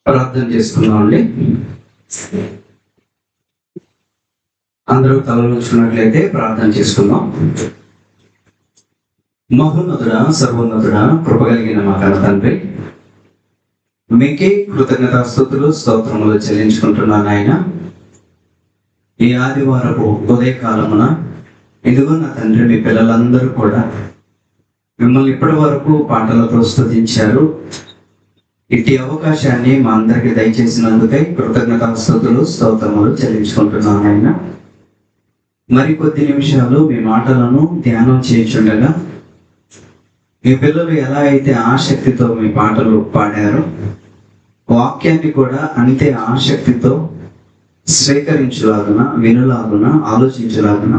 ప్రార్థన చేసుకుందామండి. అందరూ తలలు ఉంచుకున్నట్లయితే ప్రార్థన చేసుకుందాం. మహోన్నతుడా, సర్వోన్నతుడా, కృపగలిగిన మా కన్న తండ్రి, మీకే కృతజ్ఞతాస్తుతులు స్తోత్రములు చెల్లించుకుంటున్నాను ఆయన. ఈ ఆదివారపు ఉదయకాలమున ఇదిగో నా తండ్రి, మీ పిల్లలందరూ కూడా మిమ్మల్ని ఇప్పటి వరకు పాటలతో స్తుతించారు. ఇట్టి అవకాశాన్ని మా అందరికి దయచేసినందుకై కృతజ్ఞతాస్తుతులు స్తోత్రములు చెల్లించుకుంటున్నాను ఆయన. మరి కొద్ది నిమిషాలు మీ మాటలను ధ్యానం చేయించుండగా మీ పిల్లలు ఎలా అయితే ఆసక్తితో మీ పాటలు పాడారో, వాక్యాన్ని కూడా అంతే ఆసక్తితో స్వీకరించులాగున, వినులాగున, ఆలోచించులాగున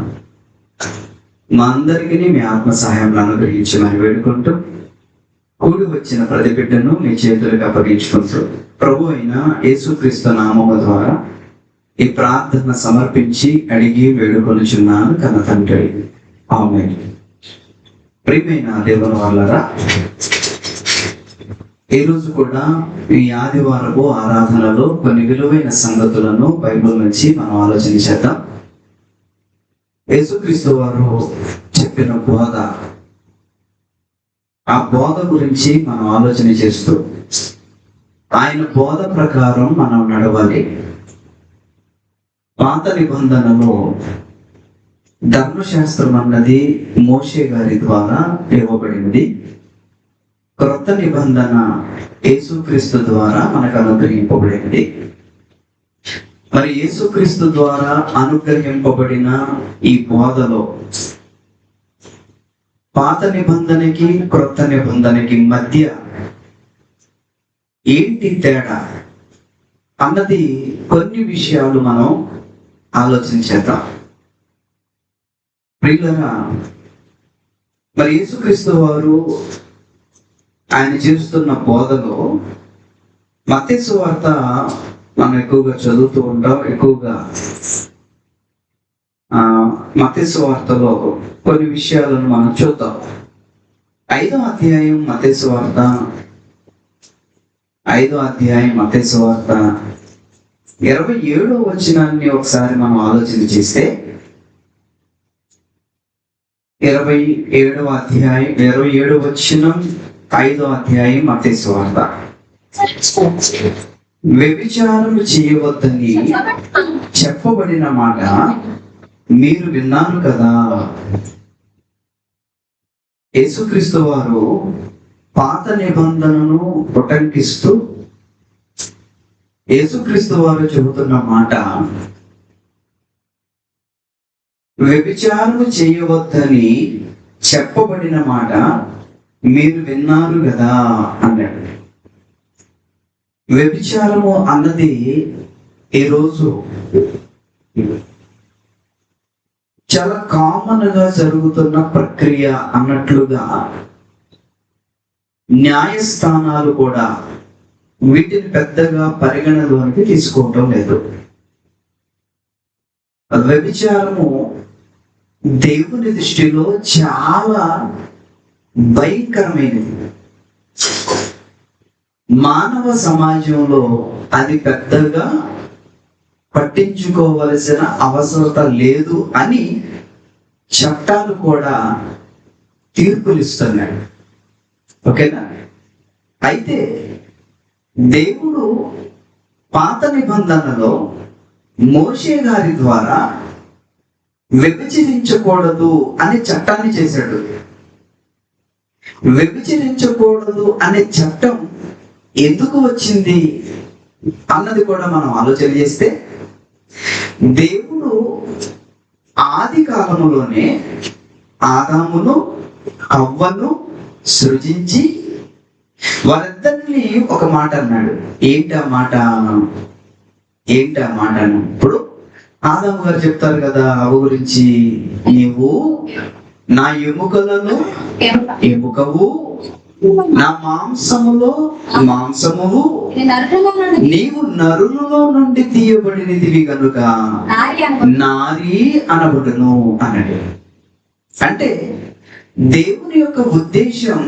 మా అందరికీ మీ ఆత్మ సహాయం అనుగ్రహించమని వేడుకుంటూ, కూడి వచ్చిన ప్రతి బిడ్డను మీ చేతులకు అప్పగించుకుంటూ ప్రభు అయిన యేసుక్రీస్తు నామము ద్వారా ఈ ప్రార్థన సమర్పించి అడిగి వేడుకొనుచున్నాను కన్న తండ్రి, ఆమేన్. ప్రియమైన దేవుని వాళ్ళరా, ఈరోజు కూడా ఈ ఆదివారపు ఆరాధనలో కొన్ని విలువైన సంగతులను బైబిల్ నుంచి మనం ఆలోచన చేద్దాం. యేసుక్రీస్తు వారు చెప్పిన బోధ, ఆ బోధ గురించి మనం ఆలోచన చేస్తూ ఆయన బోధ ప్రకారం మనం నడవాలి. పాత నిబంధనలో ధర్మశాస్త్రం అన్నది మోషే గారి ద్వారా ఇవ్వబడింది. క్రొత్త నిబంధన యేసుక్రీస్తు ద్వారా మనకు అనుగ్రహింపబడింది. మరి యేసుక్రీస్తు ద్వారా అనుగ్రహింపబడిన ఈ బోధలో పాత నిబంధనకి క్రొత్త నిబంధనకి మధ్య ఏంటి తేడా అన్నది కొన్ని విషయాలు మనం ఆలోచించేద్దాం. ప్రియులారా, మరి యేసుక్రీస్తు వారు ఆయన చేస్తున్న బోధలో మత్తయి సువార్త మనం ఎక్కువగా చదువుతూ ఉంటాం. ఎక్కువగా మత్తయి సువార్తలో కొన్ని విషయాలను మనం చూద్దాం. 5వ అధ్యాయం మత్తయి సువార్త, 5వ అధ్యాయం మత్తయి సువార్త 27వ వచనాన్ని ఒకసారి మనం ఆలోచన చేస్తే, 27వ అధ్యాయం 27వ వచనం 5వ అధ్యాయం మత్తయి సువార్త. వ్యభిచారం చేయవద్దని చెప్పబడిన మాట మీరు విన్నారు కదా. యేసుక్రీస్తు వారు పాత నిబంధనను ఉటంకిస్తూ యేసుక్రీస్తు వారు చెబుతున్న మాట, వ్యభిచారం చేయవద్దని చెప్పబడిన మాట మీరు విన్నారు కదా అన్నాడు. వ్యభిచారము అన్నది ఈరోజు చాలా కామన్ గా జరుగుతున్న ప్రక్రియ అన్నట్లుగా న్యాయస్థానాలు కూడా వీటిని పెద్దగా పరిగణలోనికి తీసుకోవటం లేదు. వ్యభిచారము దేవుని దృష్టిలో చాలా భయంకరమైనది. మానవ సమాజంలో అది పెద్దగా పట్టించుకోవలసిన అవసరత లేదు అని చట్టాలు కూడా తీర్పులు ఇస్తున్నాయి. ఓకేనా? అయితే దేవుడు పాత నిబంధనలో మోషే గారి ద్వారా వ్యభిచరించకూడదు అనే చట్టాన్ని చేశాడు. వ్యభిచరించకూడదు అనే చట్టం ఎందుకు వచ్చింది అన్నది కూడా మనం ఆలోచన చేస్తే, దేవుడు ఆది కాలములోనే ఆదామును హవ్వను సృజించి వారిద్దరిని ఒక మాట అన్నాడు. ఏంటి ఆ మాట? ఇప్పుడు ఆదాము గారు చెప్తారు కదా హవ్వ గురించి, నీవు నా ఎముకలను ఎముకవు, నా మాంసములో మాంసమువు, నీవు నరులలో నుండి తీయబడినదివి కనుక నారీ అనబడును అన్నాడు. అంటే దేవుని యొక్క ఉద్దేశం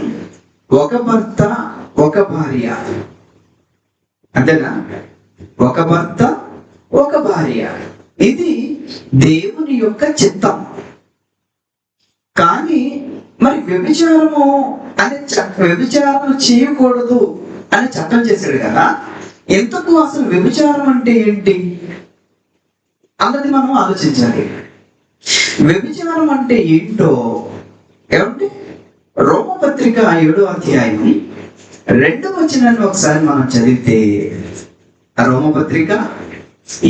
ఒక భర్త ఒక భార్య, అంతేనా? ఒక భర్త ఒక భార్య, ఇది దేవుని యొక్క చిత్తం. కానీ మరి వ్యభిచారము అనే వ్యభిచారం చేయకూడదు అని చట్టం చేశాడు కదా. ఎంతకు అసలు వ్యభిచారం అంటే ఏంటి అన్నది మనం ఆలోచించాలి. వ్యభిచారం అంటే ఏంటో ఏమంటే రోమపత్రిక 7వ అధ్యాయం 2వ వచనాన్ని ఒకసారి మనం చదివితే, రోమపత్రిక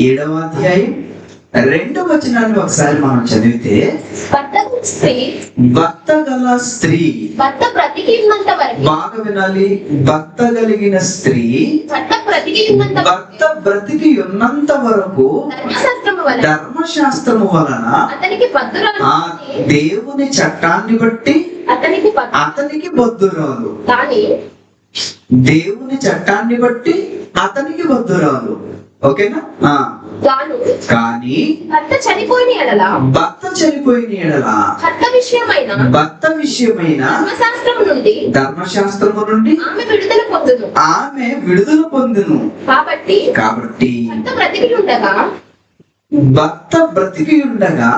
7వ అధ్యాయం 2వ వచనాన్ని ఒకసారి మనం చదివితే, భర్త గల స్త్రీ, భర్త బ్రతికినంత వరకు, బాగా వినాలి, భర్త కలిగిన స్త్రీ భర్త బ్రతికి ఉన్నంత వరకు ధర్మశాస్త్రము వలన ఆ దేవుని చట్టాన్ని బట్టి అతనికి బద్ధురాలు. దేవుని చట్టాన్ని బట్టి అతనికి బద్ధురాలు. ఓకేనా? కానీ భర్త చనిపోయిన ఎడల భర్త విషయమైన ధర్మశాస్త్రము నుండి ఆమె విడుదల పొందును. కాబట్టి భర్త బ్రతికి ఉండగా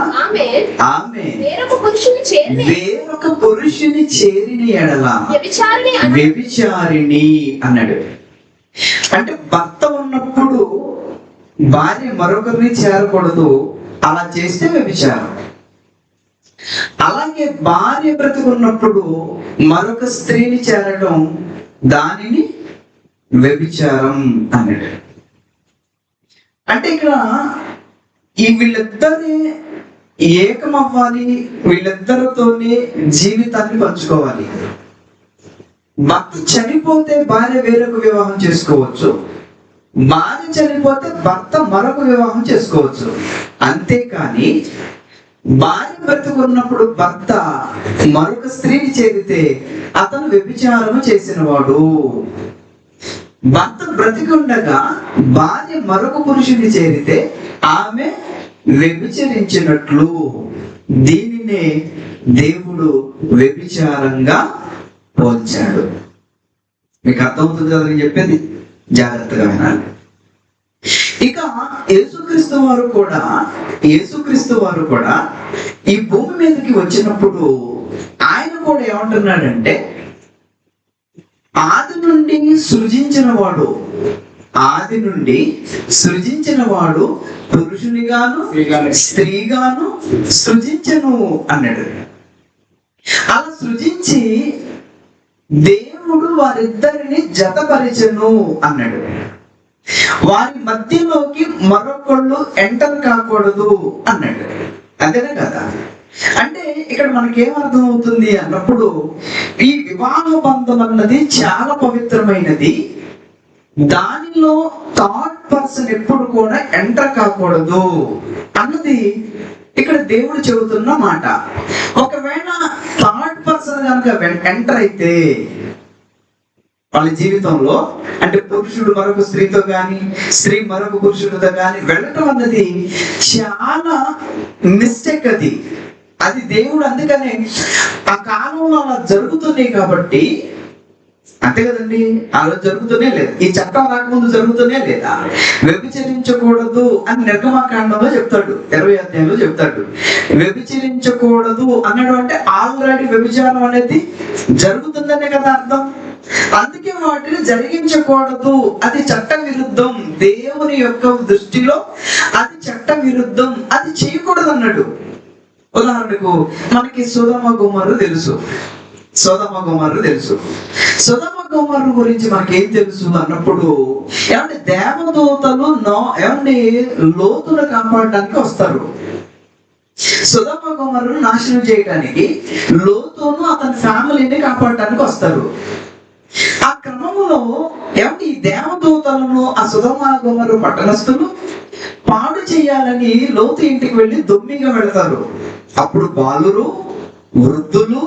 ఆమె వేరొక పురుషుని చేరిన ఎడల వ్యభిచారిణి అన్నాడు. అంటే భర్త ఉన్నప్పుడు భార్య మరొకరిని చేరకూడదు, అలా చేస్తే వ్యభిచారం. అలాగే భార్య బ్రతుకున్నప్పుడు మరొక స్త్రీని చేరడం, దానిని వ్యభిచారం అన్నాడు. అంటే ఇక్కడ ఈ వీళ్ళిద్దరే ఏకమవ్వాలి, వీళ్ళిద్దరితోనే జీవితాన్ని పంచుకోవాలి. భర్త చనిపోతే భార్య వేరొక వివాహం చేసుకోవచ్చు, భార్య చనిపోతే భర్త మరొక వివాహం చేసుకోవచ్చు. అంతేకాని భార్య బ్రతుకున్నప్పుడు భర్త మరొక స్త్రీని చేరితే అతను వ్యభిచారము చేసినవాడు. భర్త బ్రతికుండగా భార్య మరొక పురుషుని చేరితే ఆమె వ్యభిచరించినట్లు. దీనినే దేవుడు వ్యభిచారంగా పోల్చాడు. మీకు అర్థమవుతుంది కదా నేను చెప్పేది? జాగ్రత్తగా వినాలి. ఇక యేసుక్రీస్తు వారు కూడా ఈ భూమి మీదకి వచ్చినప్పుడు ఆయన కూడా ఏమంటున్నాడంటే, ఆది నుండి సృజించిన వాడు పురుషునిగాను స్త్రీగాను సృజించను అన్నాడు. అలా సృజించి దేవుడు వారిద్దరిని జతపరిచెను అన్నాడు. వారి మధ్యలోకి మరొకళ్ళు ఎంటర్ కాకూడదు అన్నాడు. అంతేనా కదా? అంటే ఇక్కడ మనకేమర్థం అవుతుంది అన్నప్పుడు, ఈ వివాహ బంధం అన్నది చాలా పవిత్రమైనది. దానిలో థర్డ్ పర్సన్ ఎప్పుడు కూడా ఎంటర్ కాకూడదు అన్నది ఇక్కడ దేవుడు చెబుతున్న మాట. ఒకవేళ థర్డ్ పర్సన్ కనుక ఎంటర్ అయితే వాళ్ళ జీవితంలో, అంటే పురుషుడు మరొక స్త్రీతో గాని స్త్రీ మరొక పురుషుడితో గాని వెళ్ళటం అన్నది చాలా మిస్టేక్. అది దేవుడు అందుకనే ఆ కాలంలో అలా జరుగుతున్నాయి కాబట్టి, అంతే కదండి, ఆ రోజు జరుగుతూనే లేదు. ఈ చట్టం రాకముందు జరుగుతూనే లేదా? వ్యభిచరించకూడదు అని నిర్గమకాండంలో చెప్తాడు, 20వ అధ్యాయంలో చెప్తాడు. వ్యభిచరించకూడదు అన్నాడు అంటే ఆల్రెడీ వ్యభిచారం అనేది జరుగుతుందనే కదా అర్థం. అందుకే వాటిని జరిగించకూడదు, అది చట్ట విరుద్ధం. దేవుని యొక్క దృష్టిలో అది చట్ట విరుద్ధం, అది చేయకూడదు అన్నాడు. ఉదాహరణకు మనకి సొదొమ గొమొర్రా తెలుసు. సొదొమ గొమొర్రా గురించి మనకేం తెలుసు అన్నప్పుడు, ఏమంటే దేవదూతలు లోతును కాపాడడానికి వస్తారు. సొదొమ గొమొర్రాను నాశనం చేయడానికి లోతును అతని ఫ్యామిలీని కాపాడడానికి వస్తారు. ఆ క్రమంలో ఏమంటే ఈ దేవదూతలను ఆ సొదొమ గొమొర్రా పట్టణస్థులు పాడు చేయాలని లోతు ఇంటికి వెళ్ళి దొమ్మిగా వెళతారు. అప్పుడు బాలురు, వృద్ధులు,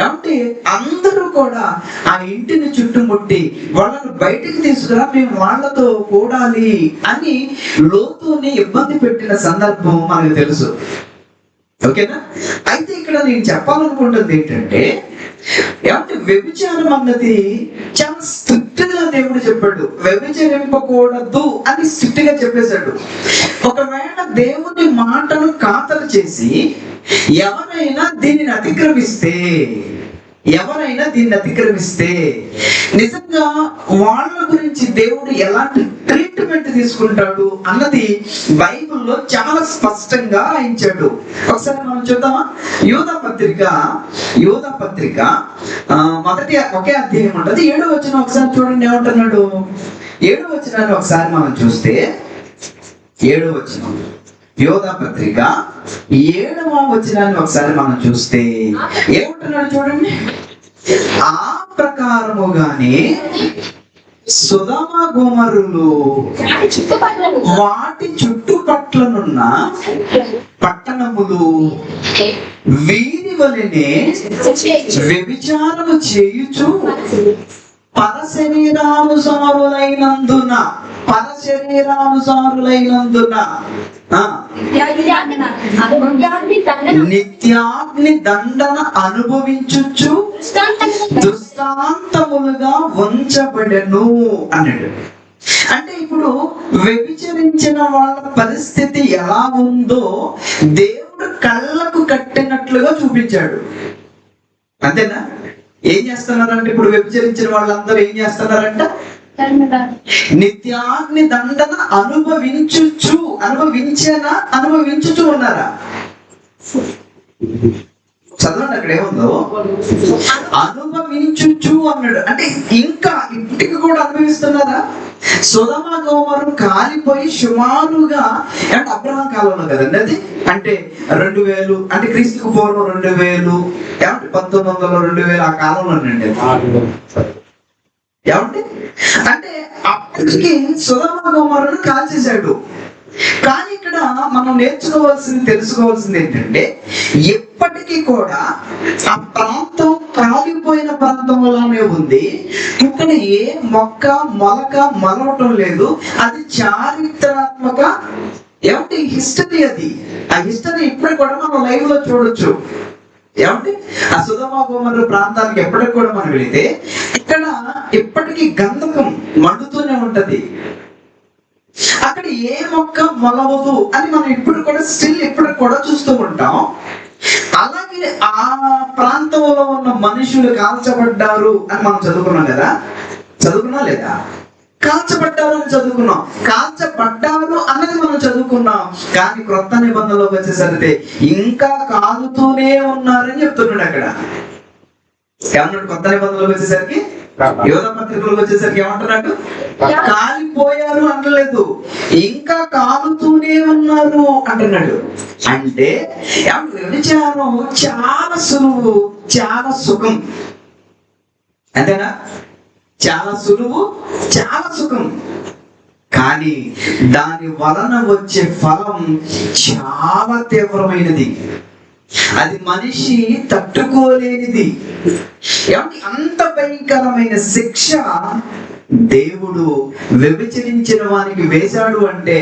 ఏమంటే అందరూ కూడా ఆ ఇంటిని చుట్టుముట్టి వాళ్ళను బయటికి తీసుకురా, మేము వాళ్ళతో కూడాలి అని లోతుని ఇబ్బంది పెట్టిన సందర్భం మనకు తెలుసు. ఓకేనా? అయితే ఇక్కడ నేను చెప్పాలనుకుంటుంది ఏంటంటే, ఏమంటే వ్యభిచారం అన్నది చాలా స్ట్రిక్ట్ గా గా దేవుడు చెప్పాడు, వ్యభిచరింపకూడదు అని స్ట్రిక్ట్ గా చెప్పేశాడు. ఒకవేళ దేవుని మాటను ఖాతరు చేసి ఎవరైనా దీనిని అతిక్రమిస్తే నిజంగా వాళ్ళ గురించి దేవుడు ఎలాంటి ట్రీట్మెంట్ తీసుకుంటాడు అన్నది బైబిల్లో చాలా స్పష్టంగా రాయించాడు. ఒకసారి మనం చూద్దామా? యోధా పత్రిక మొదటి ఒకే అధ్యాయం ఉంటుంది, 7వ వచనం ఒకసారి చూడండి ఏమంటున్నాడు. 7వ వచనాన్ని ఒకసారి మనం చూస్తే, 7వ వచనం యోధా పత్రిక 7వ వచనాన్ని ఒకసారి మనం చూస్తే ఏమంటున్నాడు చూడండి. ఆ ప్రకారముగానే సొదొమ గొమొర్రాలు వాటి చుట్టుపట్లనున్న పట్టణములు వీరి వలెనే వ్యభిచారము చేయుచు పరశరీరానుసారులైనందున నిత్యాగ్ని దండన అనుభవించుచు దృష్టాంతములుగా ఉంచబడెను అన్నాడు. అంటే ఇప్పుడు వ్యభిచరించిన వాళ్ళ పరిస్థితి ఎలా ఉందో దేవుడు కళ్ళకు కట్టినట్లుగా చూపించాడు. అంతేనా? ఏం చేస్తున్నారంటే ఇప్పుడు వ్యభిచరించిన వాళ్ళందరూ ఏం చేస్తున్నారంట? నిత్యాగ్ని దండన అనుభవించుచు ఉన్నారా? చదవండి అక్కడ ఏముందో. అనుభవించుచు అన్నాడు. అంటే ఇంకా ఇప్పటికి కూడా అనుభవిస్తున్నారా? సొదొమ గొమొర్రా కాలిపోయి సుమారుగా అంటే అబ్రహాం కాలంలో కదండి అది, అంటే 2000 అంటే క్రీస్తుకు పూర్వం 2000 ఏమంటే 1900 2000 ఆ కాలంలో అండి ఏమంటే. అంటే అప్పటికి సొదొమ గొమొర్రాను కాల్చేశాడు. కానీ ఇక్కడ మనం తెలుసుకోవాల్సింది ఏంటంటే ఎప్పటికీ కూడా ఆ ప్రాంతం కాలిపోయిన ప్రాంతంలోనే ఉంది. ఇక్కడ ఏ మొక్క మొలవటం లేదు. అది చారిత్రాత్మక ఏమంటే హిస్టరీ. ఆ హిస్టరీ ఇప్పుడు కూడా మనం లైవ్ లో చూడొచ్చు. ఏమంటే ఆ సొదొమ గొమొర్రా ప్రాంతానికి ఎప్పటికి కూడా మనం వెళితే ఇక్కడ ఎప్పటికీ గంధకం మండుతూనే ఉంటది. అక్కడ ఏ మొక్క మొలవదు అని మనం ఇప్పుడు కూడా చూస్తూ ఉంటాం. అలాగే ఆ ప్రాంతంలో ఉన్న మనుషులు కాల్చబడ్డారు అని మనం చదువుకున్నాం కదా, చదువుకున్నా లేదా? కాల్చబడ్డారు అని చదువుకున్నాం. కాల్చబడ్డారు అన్నది మనం చదువుకున్నాం. కానీ క్రొత్త నిబంధనలోకి వచ్చేసరికి ఇంకా కాలుతూనే ఉన్నారని చెప్తున్నాడు. అక్కడ ఏమన్నాడు? కొత్త నిబంధనలోకి వచ్చేసరికి, యోధా పత్రికలోకి వచ్చేసరికి ఏమంటున్నాడు? కాలిపోయారు అంటలేదు, ఇంకా కాలుతూనే ఉన్నారు అంటున్నాడు. అంటే వ్యభిచారం చాలా సులువు, చాలా సుఖం. అంతేనా? చాలా సులువు, చాలా సుఖం. కానీ దాని వలన వచ్చే ఫలం చాలా తీవ్రమైనది. అది మనిషి తట్టుకోలేనిది. అంత భయంకరమైన శిక్ష దేవుడు వ్యభిచరించిన వానికి వేశాడు అంటే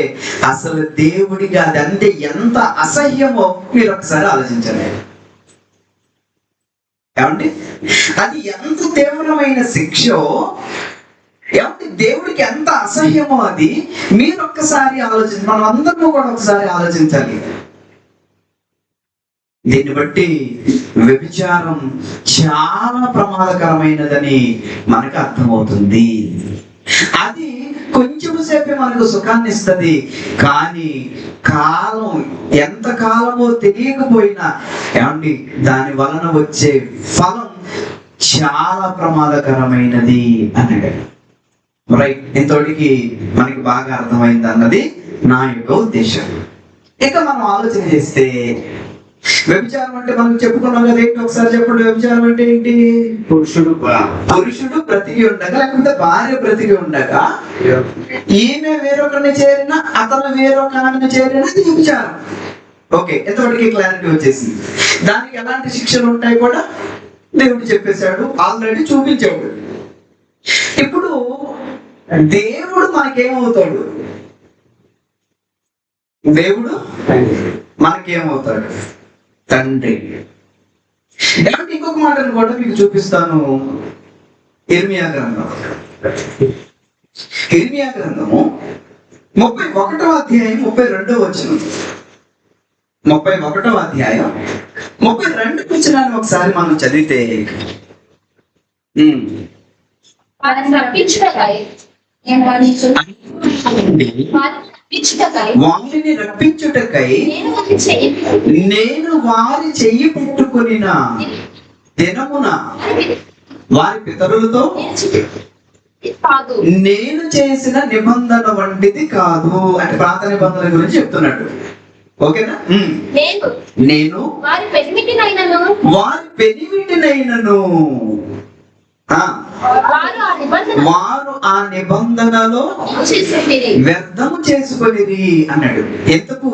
అసలు దేవుడికి అది అంటే ఎంత అసహ్యమో మీరు ఒకసారి ఆలోచించండి. ఏమండి? అది ఎంత తీవ్రమైన శిక్షో, ఏమంటే దేవుడికి ఎంత అసహ్యమో అది మీరు ఒక్కసారి మనం అందరూ కూడా ఒకసారి ఆలోచించాలి. దీన్ని బట్టి వ్యభిచారం చాలా ప్రమాదకరమైనదని మనకు అర్థమవుతుంది. అది కొంచెం సేపే మనకు సుఖాన్ని ఇస్తుంది, కానీ కాలం ఎంత కాలమో తెలియకపోయినా ఏమండి దాని వలన వచ్చే ఫలం చాలా ప్రమాదకరమైనది అన్నాడు. రైట్, ఇంతటికి మనకి బాగా అర్థమైంది అన్నది నా యొక్క ఉద్దేశం. ఇక మనం ఆలోచన చేస్తే వ్యభిచారం అంటే మనం చెప్పుకున్నాం కదా, ఏంటి ఒకసారి చెప్పండి. వ్యభిచారం అంటే ఏంటి? పురుషుడు బ్రతికి ఉండగా, లేకపోతే భార్య బ్రతికి ఉండగా ఈమె వేరొకరిని చేరిన, అతను వేరొక ఆమెను చేరిన వ్యభిచారం. ఓకే, ఎంతవరకు క్లారిటీ వచ్చేసింది. దానికి ఎలాంటి శిక్షలు ఉంటాయి కూడా దేవుడు చెప్పేశాడు, ఆల్రెడీ చూపించాడు. ఇప్పుడు దేవుడు మనకేమవుతాడు? దేవుడు మనకేమవుతాడు? తండ్రి. ఇంకొక మాటను కూడా మీకు చూపిస్తాను. ఇర్మియా గ్రంథం ఇర్మియా గ్రంథము 31వ అధ్యాయం 32వ వచనం. 31వ అధ్యాయం 32వ వచనాన్ని ఒకసారి మనం చదివితే వారిని రప్పించుటకై వారిని రప్పించుటకై నేను వారిని చేయను. నేను వారి చెయ్యి పట్టుకొనిన దినమున వారి పితరులతో కాదు నేను చేసిన నిబంధన వంటిది కాదు అంటే పాత నిబంధన గురించి చెప్తున్నాడు. ఓకేనా? నేను వారి పెనిమిటినైనను వారి పెనిమిటినైనను వారు ఆ నిబంధనలో వ్యర్థము చేసుకొనిరి అన్నాడు. ఎందుకు?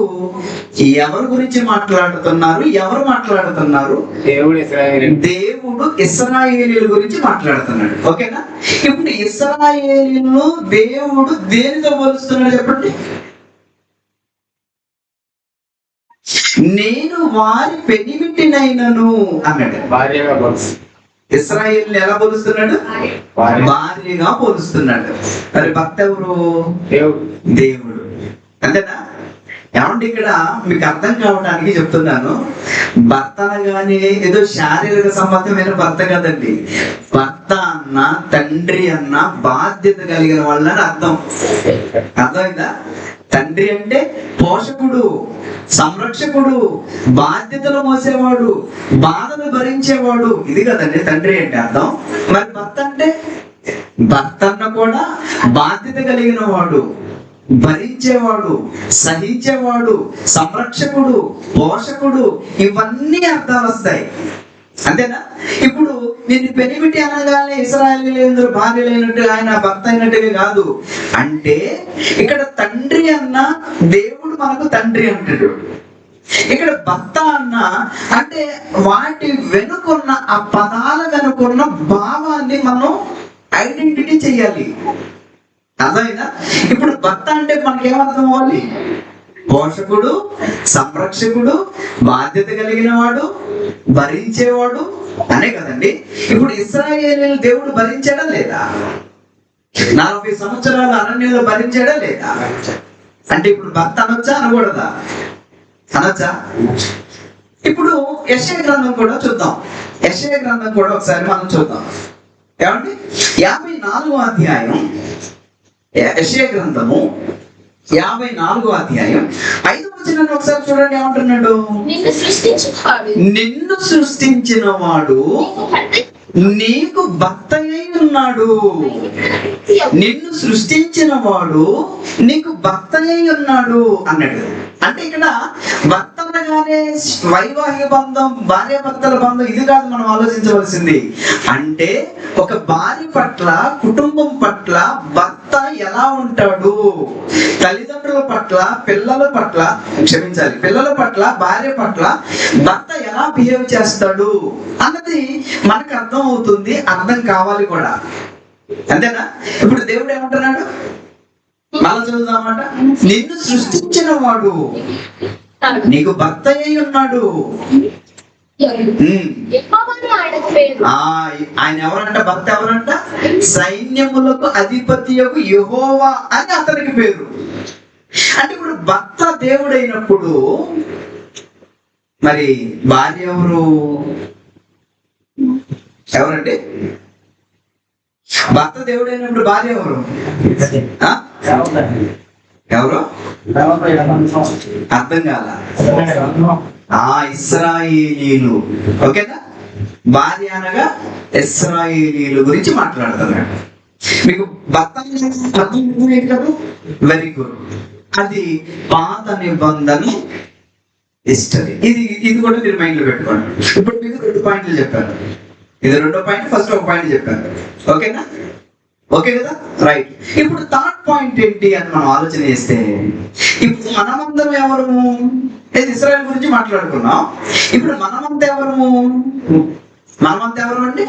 ఎవరి గురించి మాట్లాడుతున్నారు? ఎవరు మాట్లాడుతున్నారు? దేవుడు ఇశ్రాయేలీయుల గురించి మాట్లాడుతున్నాడు. ఓకేనా? ఇప్పుడు ఇశ్రాయేలీయులను దేవుడు దేనితో పోలుస్తున్నాడు చెప్పండి? నేను వారి పెనిమిటినైనను అన్నాడు. ఇశ్రాయేలుని ఎలా పోలుస్తున్నాడు? భార్యగా పోలుస్తున్నాడు. మరి భర్త ఎవరు? దేవుడు. అంతేనా? ఏమంటే ఇక్కడ మీకు అర్థం కావడానికి చెప్తున్నాను. భర్త అనగానే ఏదో శారీరక సంబంధమైన భర్త కదండి. భర్త అన్న, తండ్రి అన్న బాధ్యత కలిగిన వాళ్ళని అర్థం. అర్థమైందా? తండ్రి అంటే పోషకుడు, సంరక్షకుడు, బాధ్యతలు మోసేవాడు, బాధను భరించేవాడు. ఇది కదండి తండ్రి అంటే అర్థం. మరి భర్త అంటే భర్త అన్న కూడా బాధ్యత కలిగిన వాడు, భరించేవాడు, సహించేవాడు, సంరక్షకుడు, పోషకుడు, ఇవన్నీ అర్థాలు వస్తాయి. అంతేనా? ఇప్పుడు నేను పెనిమిటి అనగానే ఇశ్రాయేలీయులందరూ భార్య లేనట్టు ఆయన భర్త అయినట్టుగా కాదు. అంటే ఇక్కడ తండ్రి అన్న దేవుడు మనకు తండ్రి అంటాడు. ఇక్కడ భర్త అన్న అంటే వాటి వెనుకున్న ఆ పదాల వెనుకున్న భావాన్ని మనం ఐడెంటిటీ చెయ్యాలి. అర్థమైందా? ఇప్పుడు భర్త అంటే మనకేమర్థం అవ్వాలి? పోషకుడు, సంరక్షకుడు, బాధ్యత కలిగిన వాడు, భరించేవాడు అనే కదండి. ఇప్పుడు ఇశ్రాయేలీయులు దేవుడు భరించాడా లేదా? 40 సంవత్సరాలు అరణ్యంలో భరించాడా లేదా? అంటే ఇప్పుడు భర్త అనొచ్చా అనకూడదా? అనొచ్చా? ఇప్పుడు యెషయా గ్రంథం కూడా చూద్దాం. యెషయా గ్రంథం కూడా ఒకసారి మనం చూద్దాం. ఏమండి? 54వ అధ్యాయం, యెషయా గ్రంథము 54వ అధ్యాయం 5వ వచనాన్ని ఒకసారి చూడండి. ఏమంటున్నాడు? నిన్ను సృష్టించిన వాడు నీకు భర్త అయి ఉన్నాడు. నిన్ను సృష్టించిన వాడు నీకు భర్త అయి ఉన్నాడు అన్నాడు. అంటే ఇక్కడ భర్త అనగానే వైవాహిక బంధం, భార్య భర్తల బంధం ఇది కాదు మనం ఆలోచించవలసింది. అంటే ఒక భార్య పట్ల, కుటుంబం పట్ల భర్త ఎలా ఉంటాడు, తల్లిదండ్రుల పట్ల, పిల్లల పట్ల, క్షమించాలి, పిల్లల పట్ల, భార్య పట్ల భర్త ఎలా బిహేవ్ చేస్తాడు అన్నది మనకు అర్థం అవుతుంది, అర్థం కావాలి కూడా. అంతేనా? ఇప్పుడు దేవుడు ఏమంటున్నాడు? మళ్ళా చదువుదామాట. నిన్ను సృష్టించిన వాడు నీకు భర్త అయి ఉన్నాడు. ఆయన ఎవరంట? భర్త ఎవరంట? సైన్యములకు అధిపతియగు యెహోవా అని అతనికి పేరు. అంటే ఇప్పుడు భర్త దేవుడైనప్పుడు మరి భార్య ఎవరు? ఎవరండి? భర్త దేవుడైనప్పుడు భార్య ఎవరు? ఎవరు? అర్థం కాల. ఇశ్రాయేలీయులు. ఓకేనా? భార్య అనగా ఇశ్రాయేలీయుల గురించి మాట్లాడుతున్నాడు. మీకు భర్త కదా? Very good. అది పాత నిబంధన హిస్టరీ. ఇది కూడా మీరు మైండ్ లో పెట్టుకోండి. ఇప్పుడు మీకు 2 పాయింట్లు చెప్పాను. ఇది 2వ పాయింట్, ఫస్ట్ ఒక పాయింట్ చెప్పాను. ఓకేనా? ఓకే కదా? రైట్. ఇప్పుడు 3rd పాయింట్ ఏంటి అని మనం ఆలోచన చేస్తే, ఇప్పుడు మనమందరం ఎవరు? ఇశ్రాయేల్ గురించి మాట్లాడుకున్నాం. ఇప్పుడు మనమంతా ఎవరు? మనమంతా ఎవరు అంటే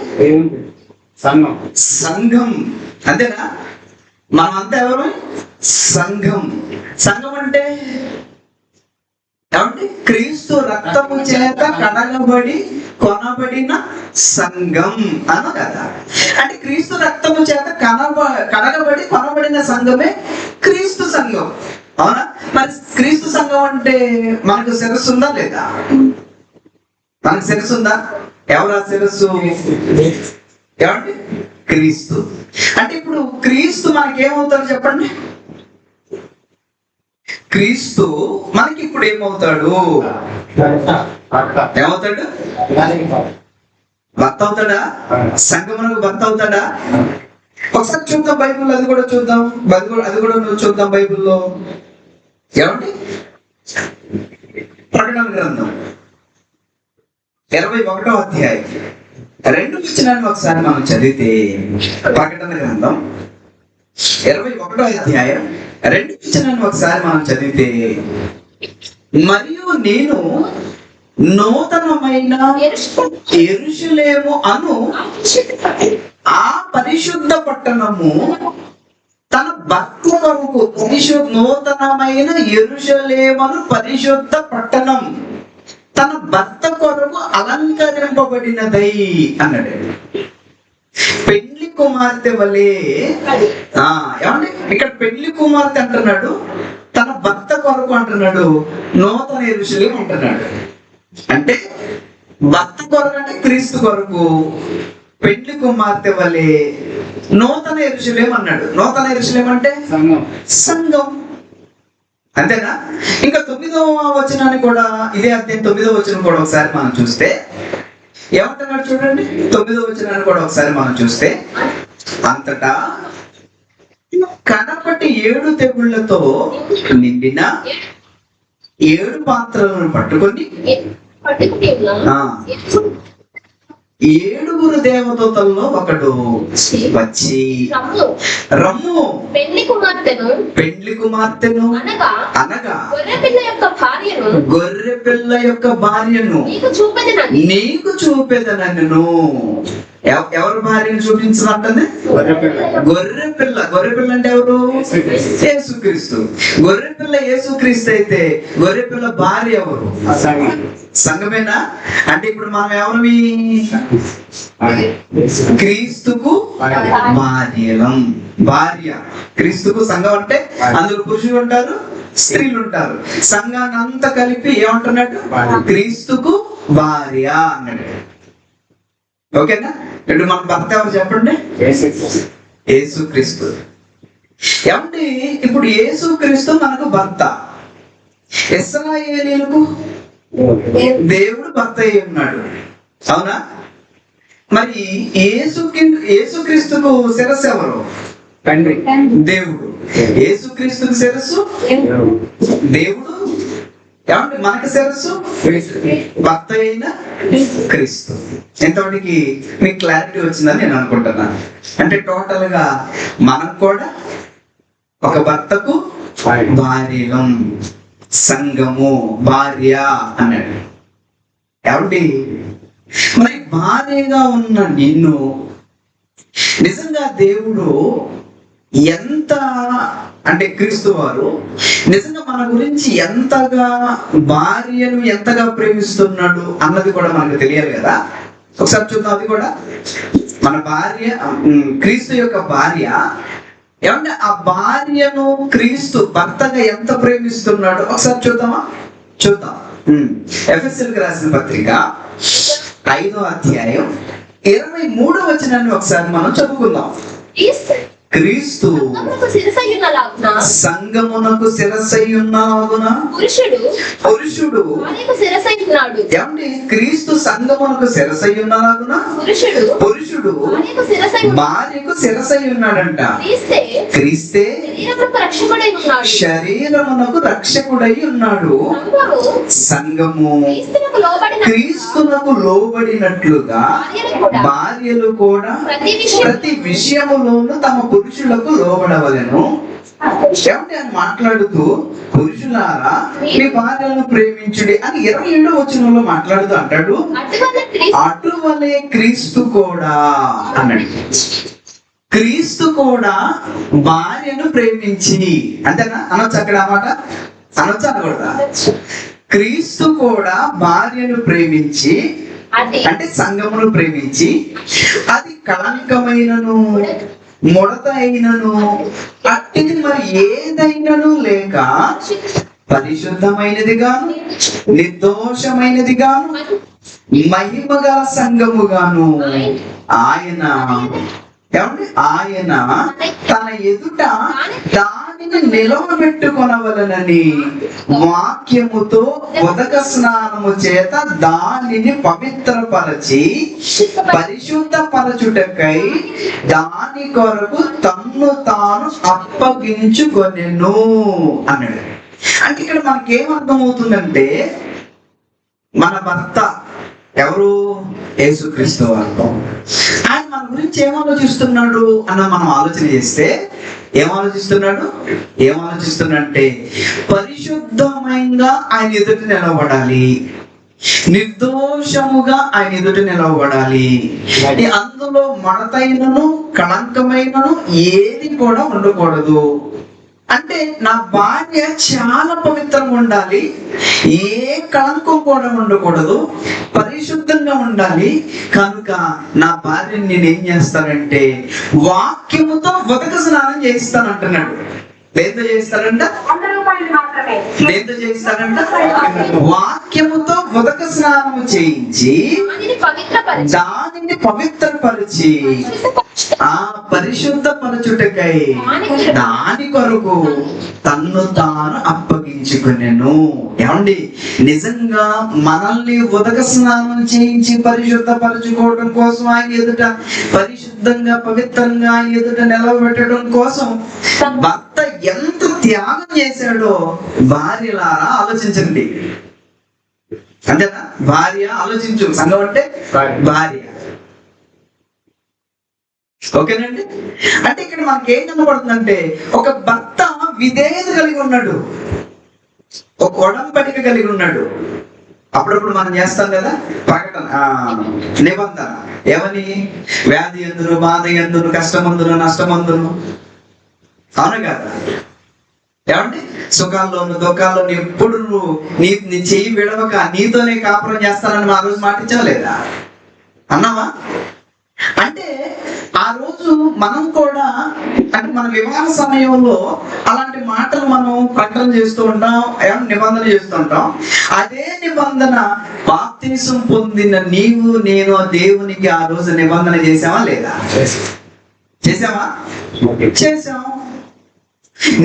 సంఘం. అంతేనా? మనమంతా ఎవరు? సంఘం. సంఘం అంటే ఏమంటే క్రీస్తు రక్తము చేత కడగబడి కొనబడిన సంఘం అను కదా. అంటే క్రీస్తు రక్తము చేత కడగబడి కొనబడిన సంఘమే క్రీస్తు సంఘం. అవునా? మరి క్రీస్తు సంఘం అంటే మనకు శిరస్సు ఉందా లేదా? మనకు శిరస్సు ఉందా? ఎవరా శిరస్సు? ఏమండి? క్రీస్తు. అంటే ఇప్పుడు క్రీస్తు మనకేమవుతాడు చెప్పండి? క్రీస్తు మనకి ఇప్పుడు ఏమవుతాడు? ఏమవుతాడు? భర్త అవుతాడా? సంఘమునకు భర్త అవుతాడా? ఒకసారి చూద్దాం బైబిల్, అది కూడా చూద్దాం. అది కూడా చూద్దాం బైబిల్లో. ఏమండి? ప్రకటన గ్రంథం 21వ అధ్యాయం 2 వచనాన్ని ఒకసారి మనం చదివితే, ప్రకటన గ్రంథం 21వ అధ్యాయం 2 వచనాన్ని ఒకసారి మనం చదివితే, మరియు నేను నూతనమైన యెరూషలేము అను ఆ పరిశుద్ధ పట్టణము తన భర్త కొరకు, నూతనమైన యెరూషలేమును పరిశుద్ధ పట్టణం తన భర్త కొరకు అలంకరింపబడినదై అన్నాడు. పెళ్లి కుమార్తె వలె. ఏమండి? ఇక్కడ పెళ్లి కుమార్తె అంటున్నాడు, తన భర్త కొరకు అంటున్నాడు, నూతన యెరూషలేము అంటున్నాడు. అంటే భర్త కొరకు అంటే క్రీస్తు కొరకు, పెళ్లి కుమార్తె వలె నూతన యెరూషలేము అన్నాడు. నూతన యెరూషలేము అంటే సంఘం. అంతేనా? ఇంకా 9వ వచనాన్ని కూడా, ఇదే అధ్యాయం 9వ వచనం కూడా ఒకసారి మనం చూస్తే ఏమంటున్నాడు చూడండి. 9వ వచనాన్ని కూడా ఒకసారి మనం చూస్తే, అంతటా కనపటి 7 తెగుళ్లతో నిండిన 7 పాత్రలను పట్టుకొని 7 దేవదూతల్లో ఒకడు వచ్చి, రమ్ము పెళ్లి కుమార్తెను అనగా గొర్రె పిల్ల యొక్క భార్యను నీకు చూపెదనను. ఎవరు భార్యను చూపించాలంటే గొర్రె పిల్ల. గొర్రె పిల్ల అంటే ఎవరు? యేసుక్రీస్తు. గొర్రె పిల్ల యేసుక్రీస్తు అయితే గొర్రె పిల్ల భార్య ఎవరు? సంఘమేనా? అంటే ఇప్పుడు మనం ఎవరివి? క్రీస్తుకు భార్యలం. భార్య క్రీస్తుకు. సంఘం అంటే అందులో పురుషులు ఉంటారు, స్త్రీలు ఉంటారు. సంఘాన్ని అంతా కలిపి ఏమంటున్నాడు? క్రీస్తుకు భార్య అన్నాడు. ఓకేనా? ఇప్పుడు మన భర్త ఎవరు చెప్పండి? యేసుక్రీస్తు. ఏమంటే ఇప్పుడు యేసుక్రీస్తు మనకు భర్త. ఇశ్రాయేలీయులకు దేవుడు భర్త అయి ఉన్నాడు. అవునా? మరి యేసుక్రీస్తుకు శిరస్సు ఎవరు? తండ్రి, దేవుడు. యేసుక్రీస్తుకు శిరస్సు దేవుడు. ఏమంటే మనకి శిరస్సు భర్త అయిన క్రీస్తు. ఎంతవరకు మీకు క్లారిటీ వచ్చిందని నేను అనుకుంటున్నాను. అంటే టోటల్ గా మనం కూడా ఒక భర్తకు భార్యలం, సంఘము, భార్య అన్నాడు. కాబట్టి మరి భార్యగా ఉన్న నిన్ను నిజంగా దేవుడు ఎంత, అంటే క్రీస్తు వారు నిజంగా మన గురించి ఎంతగా, భార్యను ఎంతగా ప్రేమిస్తున్నాడు అన్నది కూడా మనకు తెలియాలి కదా. ఒకసారి చూద్దాం. అది కూడా మన భార్య, క్రీస్తు యొక్క భార్య. ఏమంటే ఆ భార్యను క్రీస్తు భర్తగా ఎంత ప్రేమిస్తున్నాడు ఒకసారి చూద్దామా? చూద్దాం. ఎఫెసీయులకు రాసిన పత్రిక 5వ అధ్యాయం 23వ వచనాన్ని ఒకసారి మనం చదువుకుందాం. క్రీస్తు సంఘమునకు శిరస్సయ్యున్నాగున పురుషుడు. ఏమండి? క్రీస్తు సంఘమునకు శిరస్సయ్యున్నాగున పురుషుడు భార్యకు శిరస్సయ్యున్నాడంట. క్రీస్తే శరీరమునకు రక్షకుడై ఉన్నాడు. సంఘము క్రీస్తునకు లోబడినట్లుగా భార్యలు కూడా ప్రతి విషయములోనూ తమ పురుషులకు లోబడవలెను. ఏమంటే అని మాట్లాడుతూ, పురుషులారా మీ భార్యలను ప్రేమించుడి అని 27వ వచనంలో మాట్లాడుతూ అంటాడు, అటువలే క్రీస్తు కూడా అన్నాడు. క్రీస్తు కూడా భార్యను ప్రేమించి, అంతేనా? అనొచ్చు అక్కడ ఆ మాట? అనొచ్చు, అనకూడదా? క్రీస్తు కూడా భార్యను ప్రేమించి అది అంటే సంఘమును ప్రేమించి అది కళంకమైనను ముడత అయినను అట్టిది మరి ఏదైనను లేక పరిశుద్ధమైనది గాను నిర్దోషమైనది గాను మహిమగల సంఘముగాను ఆయన ఆయన తన ఎదుట దానిని నిలవబెట్టుకొనవలనని వాక్యముతో ఉదక స్నానము చేత దానిని పవిత్రపరచి పరిశుద్ధపరచుటకై దాని కొరకు తన్ను తాను అప్పగించుకొనెను అన్నాడు. అంటే ఇక్కడ మనకేమర్థం అవుతుందంటే మన భర్త ఎవరు? యేసుక్రీస్తు వారు. ఆయన మన గురించి ఏం ఆలోచిస్తున్నాడు అన్న మనం ఆలోచన చేస్తే ఏం ఆలోచిస్తున్నాడంటే పరిశుద్ధంగా ఆయన ఎదుట నిలబడాలి, నిర్దోషముగా ఆయన ఎదుట నిలవబడాలి. అందులో మడతైనను కళంకమైనను ఏది కూడా ఉండకూడదు. అంటే నా భార్య చాలా పవిత్రంగా ఉండాలి, ఏ కళంకం కూడా ఉండకూడదు, పరిశుద్ధంగా ఉండాలి. కనుక నా భార్యని నేను ఏం చేస్తానంటే వాక్యముతో ఉదక స్నానం చేయిస్తాను అంటున్నాడు. దేంతో చేయిస్తాడంట? దేంతో చేయిస్తాడంట? వాక్యముతో ఉదక స్నానము చేయించి దానిని పవిత్రపరిచి ఆ పరిశుద్ధపరచుటకై దాని కొరకు తన్ను తాను అప్పగించుకునేను. ఏమండి, నిజంగా మనల్ని ఉదక స్నానం చేయించి పరిశుద్ధపరచుకోవడం కోసం ఆయన ఎదుట పరిశుద్ధంగా పవిత్రంగా ఎదుట నిలబెట్టడం కోసం భర్త ఎంత త్యాగం చేశాడో భార్యలారా ఆలోచించండి. అంతేనా? భార్య ఆలోచించు. సంఘం అంటే భార్య. ఓకేనండి? అంటే ఇక్కడ మనకి ఏం కనబడుతుందంటే ఒక భర్త విధేయత కలిగి ఉన్నాడు, ఒక ఒడంబడిక కలిగి ఉన్నాడు. అప్పుడప్పుడు మనం చేస్తాం కదా ప్రకటన, నిబంధన. ఏమని? వ్యాధి ఎందును, బాధ ఎందును, కష్టమందును, నష్టమందును. అవును కదా? ఏమండి? సుఖాల్లోను దుఃఖాల్లోను ఎప్పుడు నీ చెయ్యి విడవక నీతోనే కాపురం చేస్తానని ఆ రోజు మాటించావా లేదా? అన్నావా? అంటే ఆ రోజు మనం కూడా, అంటే మన వివాహ సమయంలో అలాంటి మాటలు మనం ప్రకటన చేస్తూ ఉంటాం, నిబంధన చేస్తూ ఉంటాం. అదే నిబంధన బాప్తిసం పొందిన నీవు నేను దేవునికి ఆ రోజు నిబంధన చేసావా లేదా? చేసావా? చేసాం.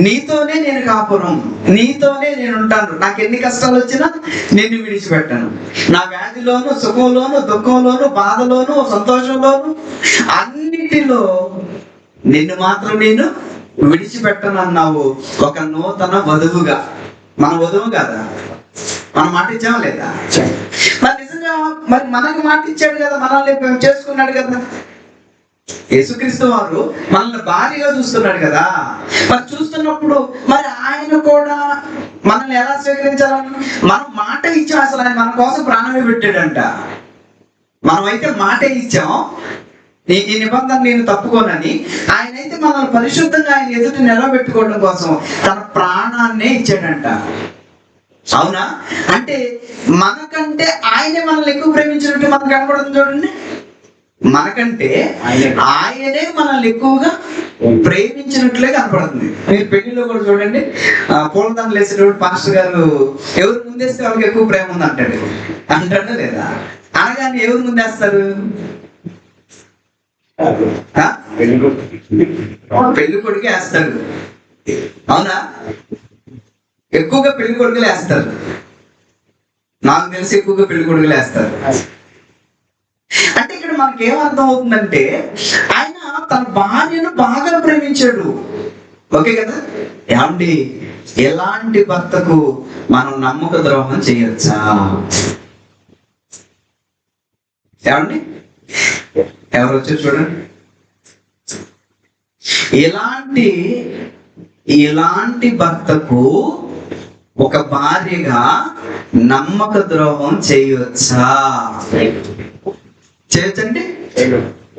నీతోనే నేను కాపురం, నీతోనే నేను ఉంటాను, నాకు ఎన్ని కష్టాలు వచ్చినా నిన్ను విడిచిపెట్టాను. నా వ్యాధిలోను, సుఖంలోను, దుఃఖంలోను, బాధలోను, సంతోషంలోను, అన్నిటిలో నిన్ను మాత్రం నేను విడిచిపెట్టను అన్నావు. ఒక నూతన వధువుగా. మన వధువు కదా, మనం మాట ఇచ్చామా లేదా? మరి నిజంగా మరి మనకి మాట ఇచ్చాడు కదా, మనల్ని చేసుకున్నాడు కదా. యేసుక్రీస్తు వారు మనల్ని భార్యగా చూస్తున్నాడు కదా. మరి చూస్తున్నప్పుడు మరి ఆయన కూడా మనల్ని ఎలా స్వీకరించాలని? మనం మాట ఇచ్చాం. అసలు ఆయన మన కోసం ప్రాణమే పెట్టాడంట. మనమైతే మాటే ఇచ్చాం, ఈ నిబంధన నేను తప్పుకోనని. ఆయన అయితే మనల్ని పరిశుద్ధంగా ఆయన ఎదుట నిలబెట్టుకోవడం కోసం తన ప్రాణాన్నే ఇచ్చాడంట. అవునా? అంటే మనకంటే ఆయనే మనల్ని ఎక్కువ ప్రేమించినట్టు మనకు కనబడుతుంది. చూడండి, మనకంటే ఆయనే మనల్ని ఎక్కువగా ప్రేమించినట్లే కనపడుతుంది. మీరు పెళ్లిలో కూడా చూడండి, పూలదండలు వేసేటప్పుడు పాస్టర్ గారు ఎవరు ముందేస్తే వాళ్ళకి ఎక్కువ ప్రేమ ఉంది అంటాడా లేదా? అనగానే ఎవరు ముందేస్తారు? పెళ్లి కొడుకే వేస్తాడు. అవునా? ఎక్కువగా పెళ్లి కొడుకులు వేస్తారు. నాకు తెలిసి ఎక్కువగా పెళ్లి కొడుకులు వేస్తారు. అంటే ఇక్కడ మనకి ఏమర్థం అవుతుందంటే ఆయన తన భార్యను బాగా ప్రేమించాడు. ఓకే కదా? ఏమండి, ఎలాంటి భర్తకు మనం నమ్మక ద్రోహం చేయొచ్చా? ఏమండి, ఎవరు వచ్చారు చూడండి. ఎలాంటి భర్తకు ఒక భార్యగా నమ్మక ద్రోహం చేయొచ్చా? చేయొచ్చండి?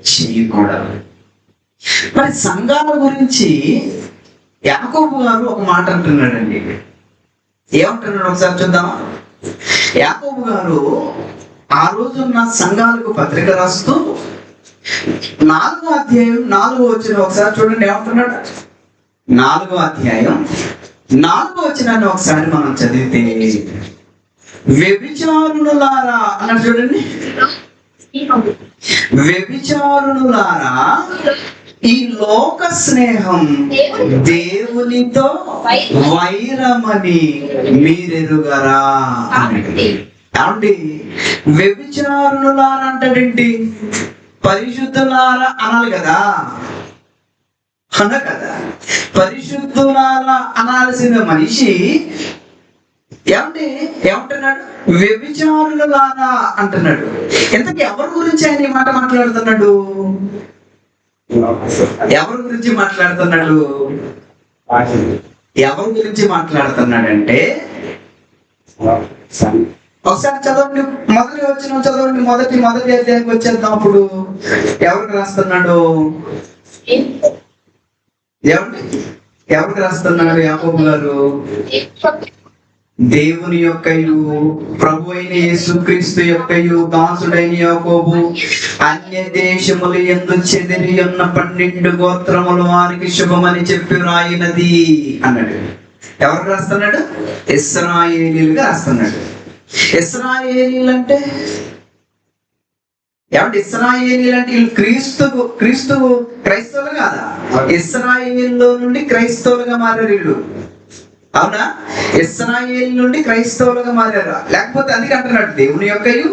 చేయకూడదు. మరి సంఘాల గురించి యాకోబు గారు ఒక మాట అంటున్నాడండి. ఏమంటున్నాడు ఒకసారి చూద్దామా? యాకోబు గారు ఆ రోజున్న సంఘాలకు పత్రిక రాస్తూ 4వ అధ్యాయం 4వ వచనం ఒకసారి చూడండి ఏమంటున్నాడు. 4వ అధ్యాయం 4వ వచనాన్ని ఒకసారి మనం చదివితే, వ్యభిచారులారా అన్నాడు చూడండి. వ్యభిచారులారా, ఈ లోక స్నేహం దేవునితో వైరమని మీరెరుగరా అన్నాడు. ఏమండి, వ్యభిచారులారా అంటాడేంటి? పరిశుద్ధులారా అనాలి కదా, అన కదా. పరిశుద్ధులారా అనాల్సిన మనిషి ఏమంటున్నాడు? వ్యభిచారులారా అంటున్నాడు. ఇంతకీ ఎవరి గురించి ఆయన ఈ మాట మాట్లాడుతున్నాడు? ఎవరి గురించి మాట్లాడుతున్నాడు? ఎవరి గురించి మాట్లాడుతున్నాడంటే, ఒకసారి చదవండి, మొదటి అధ్యాయానికి వచ్చేద్దాం. అప్పుడు ఎవరికి రాస్తున్నాడు? ఎవరికి రాస్తున్నాడు యాకోబు గారు? దేవుని యొక్కయు ప్రభు అయిన యేసుక్రీస్తు యొక్కయు దాసుడైన యాకోబు అన్య దేశములు యందు చెదిరి ఉన్న 12 గోత్రముల వారికి శుభమని చెప్పి రాయినది అన్నాడు. ఎవరికి రాస్తున్నాడు? ఇశ్రాయేలీయులుగా రాస్తున్నాడు. ఇశ్రాయేలీలు అంటే ఏమంటే? ఇశ్రాయేలీలు అంటే వీళ్ళు క్రీస్తు క్రైస్తవులు కాదా? ఇశ్రాయేల్లో నుండి క్రైస్తవులుగా మారారు వీళ్ళు. అవునా? ఇశ్రాయేలు నుండి క్రైస్తవులుగా మారారు. లేకపోతే అందుకే అంటున్నాడు, దేవుని యొక్కయు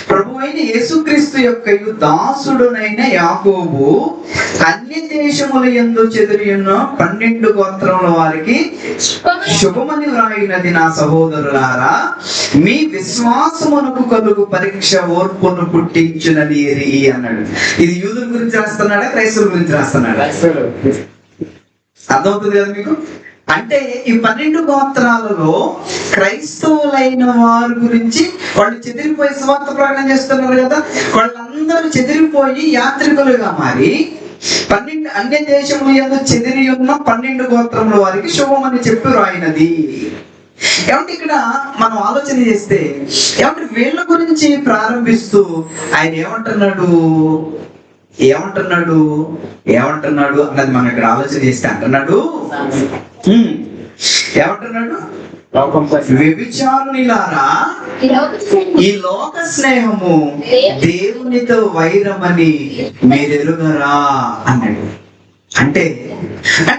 ప్రభు అయిన యేసుక్రీస్తు యొక్కయు దాసుడునైన యాకోబు అన్య దేశముల యందు చెదిరి ఉన్న 12 గోత్రముల వారికి శుభమని వ్రాయినది. నా సహోదరులారా, మీ విశ్వాసమునకు కలుగు పరీక్ష ఓర్పును పుట్టించునని ఎరిగి అన్నాడు. ఇది యూదుల గురించి రాస్తున్నాడా, క్రైస్తవుల గురించి రాస్తున్నాడా? అర్థమవుతుంది కదా మీకు? అంటే ఈ 12 గోత్రాలలో క్రైస్తవులైన వారి గురించి, వాళ్ళు చెదిరిపోయి స్వార్థ ప్రకటన చేస్తున్నారు కదా, వాళ్ళందరూ చెదిరిపోయి యాత్రికులుగా మారి 12 అన్య దేశముల యందు చెదిరి ఉన్న 12 గోత్రముల వారికి శుభమని చెప్పి రాయినది. ఏమంటే ఇక్కడ మనం ఆలోచన చేస్తే, ఏమంటే వీళ్ళ గురించి ప్రారంభిస్తూ ఆయన ఏమంటున్నాడు అన్నది మనం ఇక్కడ ఆలోచన చేస్తే అంటున్నాడు, ఏమంటున్నాడు? వ్యభిచారులారా, ఈ లోక స్నేహము దేవునితో వైరమని మీరెరుగరా అన్నాడు. అంటే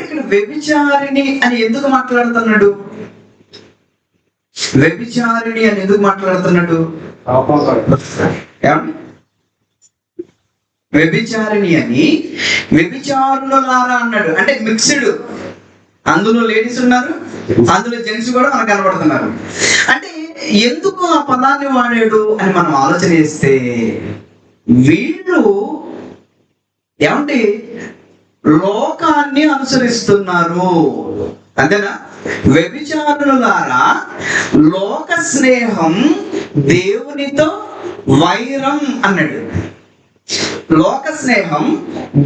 ఇక్కడ వ్యభిచారిణి అని ఎందుకు మాట్లాడుతున్నాడు? వ్యభిచారిణి అని ఎందుకు మాట్లాడుతున్నాడు? వ్యభిచారిణి అని వ్యభిచారులారా అన్నాడు. అంటే మిక్స్డ్, అందులో లేడీస్ ఉన్నారు, అందులో జెంట్స్ కూడా మనకు కనబడుతున్నారు. అంటే ఎందుకు ఆ పదాన్ని వాడాడు అని మనం ఆలోచన చేస్తే, వీళ్ళు ఏమంటే లోకాన్ని అనుసరిస్తున్నారు. అంతేనా? వ్యభిచారులారా, లోక స్నేహం దేవునితో వైరం అన్నాడు. లోక స్నేహం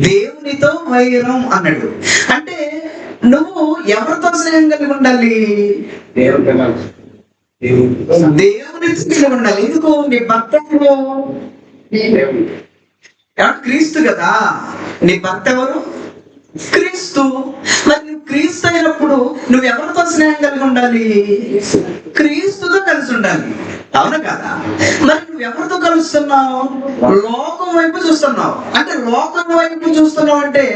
దేవునితో వైరం అన్నాడు. అంటే నువ్వు ఎవరితో స్నేహం కలిగి ఉండాలి? దేవునితో కలిగి ఉండాలి. ఎందుకు? నీ భర్త ఎవరు? క్రీస్తు కదా. నీ భర్త ఎవరు? క్రీస్తు. మరి నువ్వు క్రీస్తు అయినప్పుడు నువ్వు ఎవరితో స్నేహం కలిగి ఉండాలి? క్రీస్తుతో కలిసి ఉండాలి. అవునా కదా? మరి నువ్వు ఎవరితో కలుస్తున్నావు? లోకం వైపు చూస్తున్నావు. అంటే లోకం వైపు చూస్తున్నావు అంటే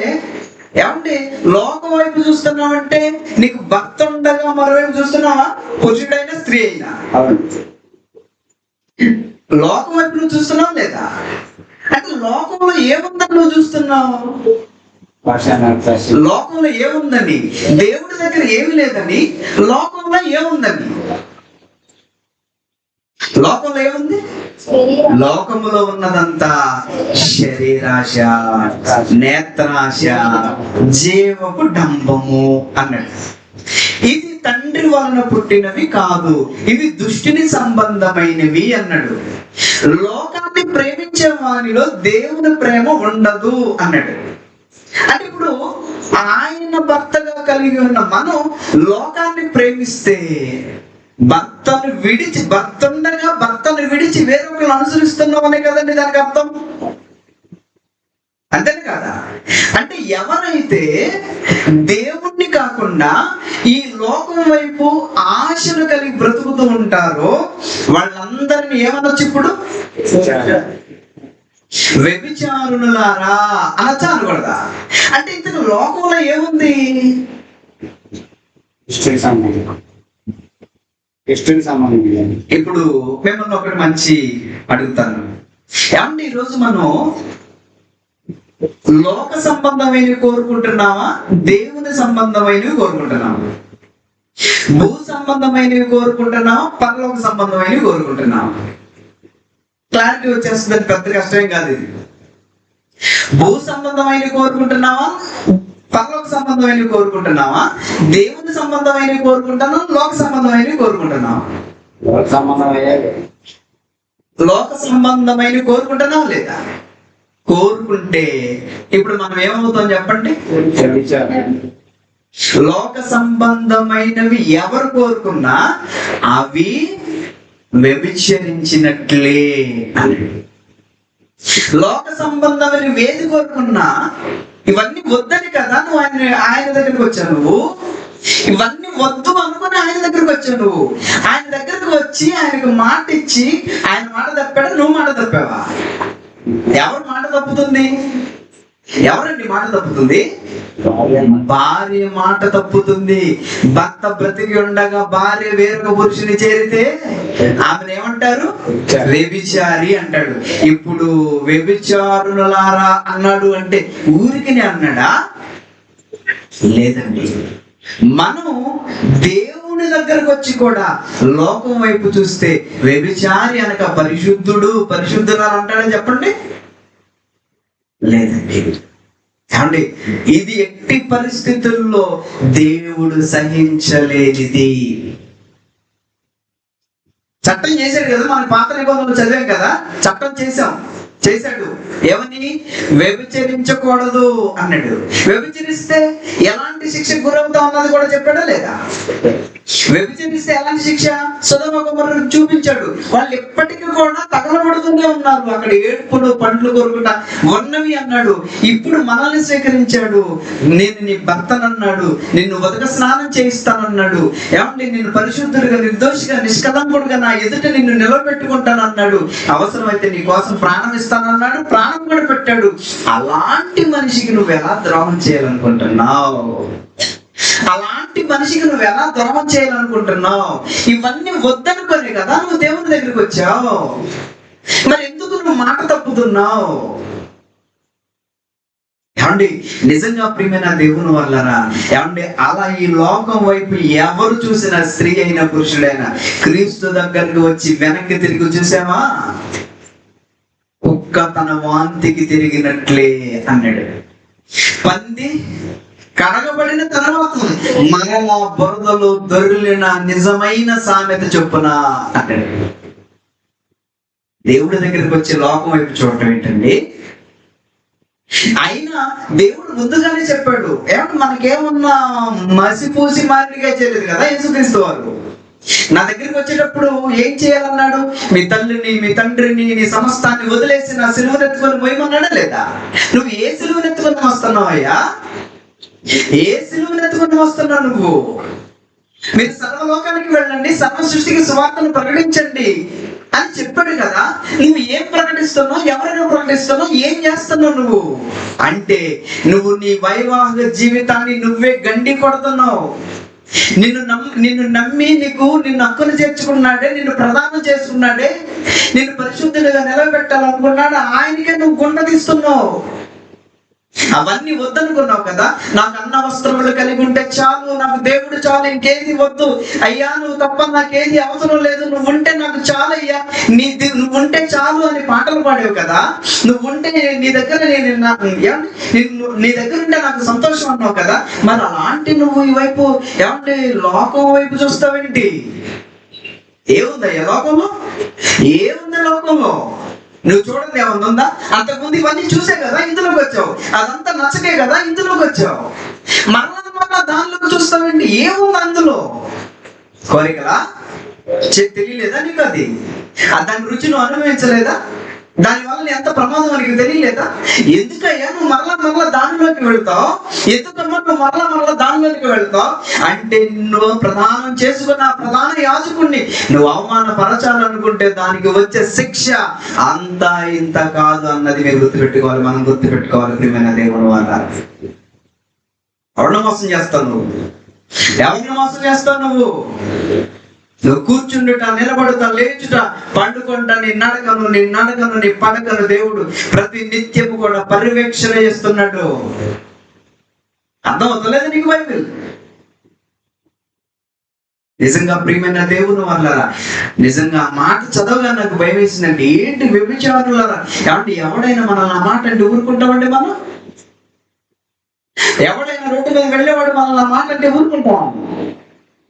ఏమంటే, లోకం వైపు చూస్తున్నావు అంటే నీకు భర్త ఉండగా మరోవైపు చూస్తున్నావా? పురుషుడైనా స్త్రీ అయినా లోకం వైపు నువ్వు చూస్తున్నావు లేదా? అంటే లోకంలో ఏముందని నువ్వు చూస్తున్నావు? లోకంలో ఏముందని? దేవుడి దగ్గర ఏమి లేదని. లోకంలో ఏముందని? లోకంలో ఏముంది? లోకములో ఉన్నదంతా శరీరాశ, నేత్రాశ, జీవపు డంబము అన్నాడు. ఇది తండ్రి వలన పుట్టినవి కాదు, ఇవి దుష్టిని సంబంధమైనవి అన్నాడు. లోకాన్ని ప్రేమించే వారిలో దేవుని ప్రేమ ఉండదు అన్నాడు. అంటే ఇప్పుడు ఆయన భర్తగా కలిగి ఉన్న మనం లోకాన్ని ప్రేమిస్తే భర్తను విడిచి వేరొకరు అనుసరిస్తున్నామనే కదండి దానికి అర్థం. అంతేనే కదా? అంటే ఎవరైతే దేవుణ్ణి కాకుండా ఈ లోకం వైపు ఆశలు కలిగి బ్రతుకుతూ ఉంటారో వాళ్ళందరినీ ఏమనొచ్చు ఇప్పుడు? వ్యభిచారులారా అనొచ్చా అనకూడదా? అంటే ఇంతకు లోకంలో ఏముంది? ఇప్పుడు మిమ్మల్ని ఒకటి మంచి అడుగుతాను, ఏమంటే ఈరోజు మనం లోక సంబంధమైనవి కోరుకుంటున్నావా, దేవుని సంబంధమైనవి కోరుకుంటున్నావా? భూ సంబంధమైనవి కోరుకుంటున్నావా, పరలోక సంబంధమైనవి కోరుకుంటున్నావా? క్లారిటీ వచ్చేస్తుంది, పెద్ద కష్టమేం కాదు ఇది. భూ సంబంధమైనవి కోరుకుంటున్నావా, పరలోక సంబంధమైనవి కోరుకుంటున్నావా, దేవుని సంబంధమైనవి కోరుకుంటున్నావా, లోక సంబంధమైనవి కోరుకుంటున్నావా? లోక సంబంధమైనవి కోరుకుంటున్నావా లేదా? కోరుకుంటే ఇప్పుడు మనం ఏమవుతాం చెప్పండి? లోక సంబంధమైనవి ఎవరు కోరుకున్నా అవి వ్యభిచరించినట్లే అని. లోక సంబంధమైన వేది కోరుకున్నా ఇవన్నీ వద్దని కదా నువ్వు ఆయన దగ్గరికి వచ్చావు. నువ్వు ఇవన్నీ వద్దు అనుకుని ఆయన దగ్గరికి వచ్చావు. నువ్వు ఆయన దగ్గరికి వచ్చి ఆయనకు మాట ఇచ్చి ఆయన మాట తప్పాడా, నువ్వు మాట తప్పావా? ఎవరు మాట తప్పుతుంది? ఎవరండి మాట తప్పుతుంది? భార్య మాట తప్పుతుంది. భర్త బ్రతికి ఉండగా భార్య వేరొక పురుషుని చేరితే ఆమెను ఏమంటారు? వ్యభిచారి అంటాడు. ఇప్పుడు వ్యభిచారులారా అన్నాడు అంటే ఊరికినే అన్నాడా? లేదండి. మనం దేవుని దగ్గరకు వచ్చి కూడా లోకం వైపు చూస్తే వ్యభిచారి అనక పరిశుద్ధుడు పరిశుద్ధురాలు అంటాడని చెప్పండి? లేదండి. ఏమండి, ఇది ఎట్టి పరిస్థితుల్లో దేవుడు సహించలేనిది. చట్టం చేశాడు కదా, మన పాత నిబంధనలు చదివాం కదా, చట్టం చేశాడు. ఏమని? వ్యభిచరించకూడదు అన్నాడు. వ్యభిచరిస్తే ఎలాంటి శిక్షకు గురవుతా ఉన్నది కూడా చెప్పాడా లేదా? వ్యభిచరిస్తే ఎలాంటి శిక్ష? సొదొమ గొమొర్రా చూపించాడు. వాళ్ళు ఎప్పటికీ కూడా తగలబడుతూనే ఉన్నారు. అక్కడ ఏడుపులు పండ్లు కొరుకుట ఉన్నవి అన్నాడు. ఇప్పుడు మనల్ని స్వీకరించాడు. నేను నీ భర్తనన్నాడు, నిన్ను ఉదక స్నానం చేయిస్తానన్నాడు. ఏమండి, నేను పరిశుద్ధుడిగా, నిర్దోషిగా, నిష్కలంకుడుగా నా ఎదుట నిన్ను నిలబెట్టుకుంటానన్నాడు. అవసరమైతే నీ కోసం ప్రాణం ఇస్తానన్నాడు. ప్రాణం కూడా పెట్టాడు. అలాంటి మనిషికి నువ్వు ఎలా ద్రోహం చేయాలనుకుంటున్నావు? అలాంటి మనిషికి నువ్వు ఎలా ద్రోహం చేయాలనుకుంటున్నావు? ఇవన్నీ వద్దనుకోనే కదా నువ్వు దేవుని దగ్గరికి వచ్చావు. మరి ఎందుకు నువ్వు మాట తప్పుతున్నావు? ఏమండి, నిజంగా ప్రియమైన దేవుని వల్లరా, ఏమండి, అలా ఈ లోకం వైపు ఎవరు చూసినా, స్త్రీ అయినా పురుషుడైనా, క్రీస్తు దగ్గరకు వచ్చి వెనక్కి తిరిగి చూసావా? కుక్క తన వాంతికి తిరిగినట్లే అన్నాడు. పంది కడగబడిన తర్వాత మరలా బురదలు దొర్లిన నిజమైన సామెత చొప్పున అన్నాడు. దేవుడి దగ్గరికి వచ్చి లోకం వైపు చూడటం ఏంటండి? అయినా దేవుడు ముందుగానే చెప్పాడు. ఏమంటే మనకేమన్నా మసిపూసి మాదిరిగా చేయలేదు కదా యేసుక్రీస్తు వారు. నా దగ్గరికి వచ్చేటప్పుడు ఏం చేయాలన్నాడు? మీ తల్లిని, మీ తండ్రిని, నీ సమస్తాన్ని వదిలేసి నా సిలువనెత్తుకొని మోయమన్నాడా లేదా? నువ్వు ఏ సిలువనెత్తుకొని వస్తున్నావు అయ్యా? ఏ సిలువనెత్తుకొని వస్తున్నావు నువ్వు? మీరు సర్వలోకానికి వెళ్ళండి, సర్వ సృష్టికి సువార్తను ప్రకటించండి అని చెప్పాడు కదా. నువ్వు ఏం ప్రకటిస్తున్నావు? ఎవరైనా ప్రకటిస్తున్నావు? ఏం చేస్తున్నావు నువ్వు? అంటే నువ్వు నీ వైవాహిక జీవితాన్ని నువ్వే గండి కొడుతున్నావు. నిన్ను నమ్మి నిన్ను హక్కును చేర్చుకున్నాడే, నిన్ను ప్రదానం చేసుకున్నాడే, నిన్ను పరిశుద్ధుడిగా నిలబెట్టాలనుకున్నాడు. ఆయనకే నువ్వు గుండ తీస్తున్నావు. అవన్నీ వద్దనుకున్నావు కదా. నాకు అన్న వస్త్రములు కలిగి ఉంటే చాలు, నాకు దేవుడు చాలు, ఇంకేది వద్దు అయ్యా, నువ్వు తప్ప నాకేది అవసరం లేదు, నువ్వు ఉంటే నాకు చాలు అయ్యా, నువ్వు ఉంటే చాలు అని పాటలు పాడేవు కదా. నువ్వు ఉంటే నీ దగ్గర నీ దగ్గర ఉంటే నాకు సంతోషం అన్నావు కదా. మరి అలాంటి నువ్వు ఈ వైపు ఏమంటే లోకం వైపు చూస్తావేంటి? ఏముందయ్యా లోకంలో? ఏముంది లోకంలో? నువ్వు చూడండి ఏమన్నా ఉందా? అంతకుముందు ఇవన్నీ చూసే కదా ఇందులోకి వచ్చావు. అదంతా నచ్చకే కదా ఇందులోకి వచ్చావు. మరలా దానిలోకి చూస్తావండి. ఏముంది అందులో? కోరికలా? తెలియలేదా నీకు? అది దాని రుచి నువ్వు అనుభవించలేదా? దానివల్ల ఎంత ప్రమాదం నీకు తెలియలేదా? ఎందుకయ్యా నువ్వు మరలా దానిలోకి వెళ్తావు? ఎందుకమ్మా నువ్వు మరలా దానిలోకి వెళ్తావు? అంటే నువ్వు ప్రదానం చేసుకున్న ఆ ప్రధాన యాజకుడిని నువ్వు అవమానపరచాలనుకుంటే దానికి వచ్చే శిక్ష అంతా ఇంత కాదు అన్నది మీరు గుర్తుపెట్టుకోవాలి. మనం గుర్తుపెట్టుకోవాలి. ప్రియమైన దేవుని వాళ్ళ, ఎవరిని మోసం చేస్తావు నువ్వు? ఎవరిని మోసం చేస్తావు నువ్వు? నువ్వు కూర్చుండుట, నిలబడుట, లేచుట, పండుకుంటా, నీ నడకను నీ పడకను దేవుడు ప్రతి నిత్యము కూడా పర్యవేక్షణ చేస్తున్నాడు. అర్థమవుతలేదు నీకు బైబిల్? నిజంగా ప్రియమైన దేవుని వల్లరా, నిజంగా ఆ మాట చదవగా నాకు భయం వేసిందండి. ఏంటి వ్యభిచారులరా? కాబట్టి ఎవడైనా మనల్ని ఆ మాట అంటే ఊరుకుంటామండి మనం? ఎవడైనా రోడ్డు మీద వెళ్ళేవాడు మనల్ని ఆ మాట అంటే ఊరుకుంటాం?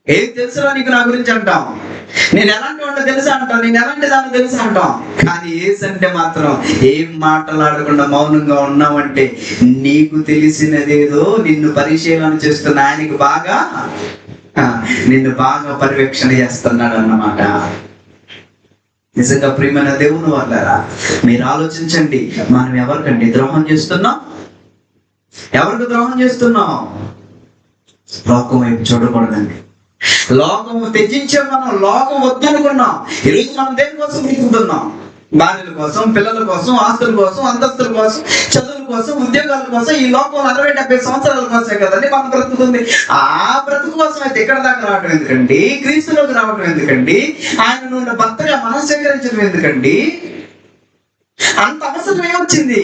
ఏం తెలుసురా నీకు నా గురించి అంటాం. నేను ఎలాంటి వాడిని తెలుసా అంటాం. నేను ఎలాంటి దాన్ని తెలుసా అంటాం. కానీ ఏసంటే మాత్రం ఏం మాట్లాడకుండా మౌనంగా ఉన్నావంటే నీకు తెలిసినదేదో నిన్ను పరిశీలన చేస్తున్న ఆయనకి నిన్ను బాగా పర్యవేక్షణ చేస్తున్నాడు అన్నమాట. నిజంగా ప్రియమైన దేవుని వాళ్ళారా, మీరు ఆలోచించండి. మనం ఎవరికండి ద్రోహం చేస్తున్నాం? ఎవరికి ద్రోహం చేస్తున్నాం? లోకం వైపు చూడకూడదండి. లోకము త్యజించే మనం లోకం వద్దనుకున్నాం. ఈరోజు మనం దేనికోసం బ్రతుకుతున్నాం? భార్యల కోసం, పిల్లల కోసం, ఆస్తుల కోసం, అంతస్తుల కోసం, చదువుల కోసం, ఉద్యోగాల కోసం, ఈ లోకంలో 60-70 సంవత్సరాల కోసమే కదండి మనం బ్రతుకుతుంది. ఆ బ్రతుకు కోసం అయితే ఇక్కడ దాకా రావడం ఎందుకండి? క్రీస్తులోకి రావడం ఎందుకండి? ఆయన నువ్వు భర్తగా మనం స్వీకరించడం ఎందుకండి? అంత అవసరం ఏమొచ్చింది?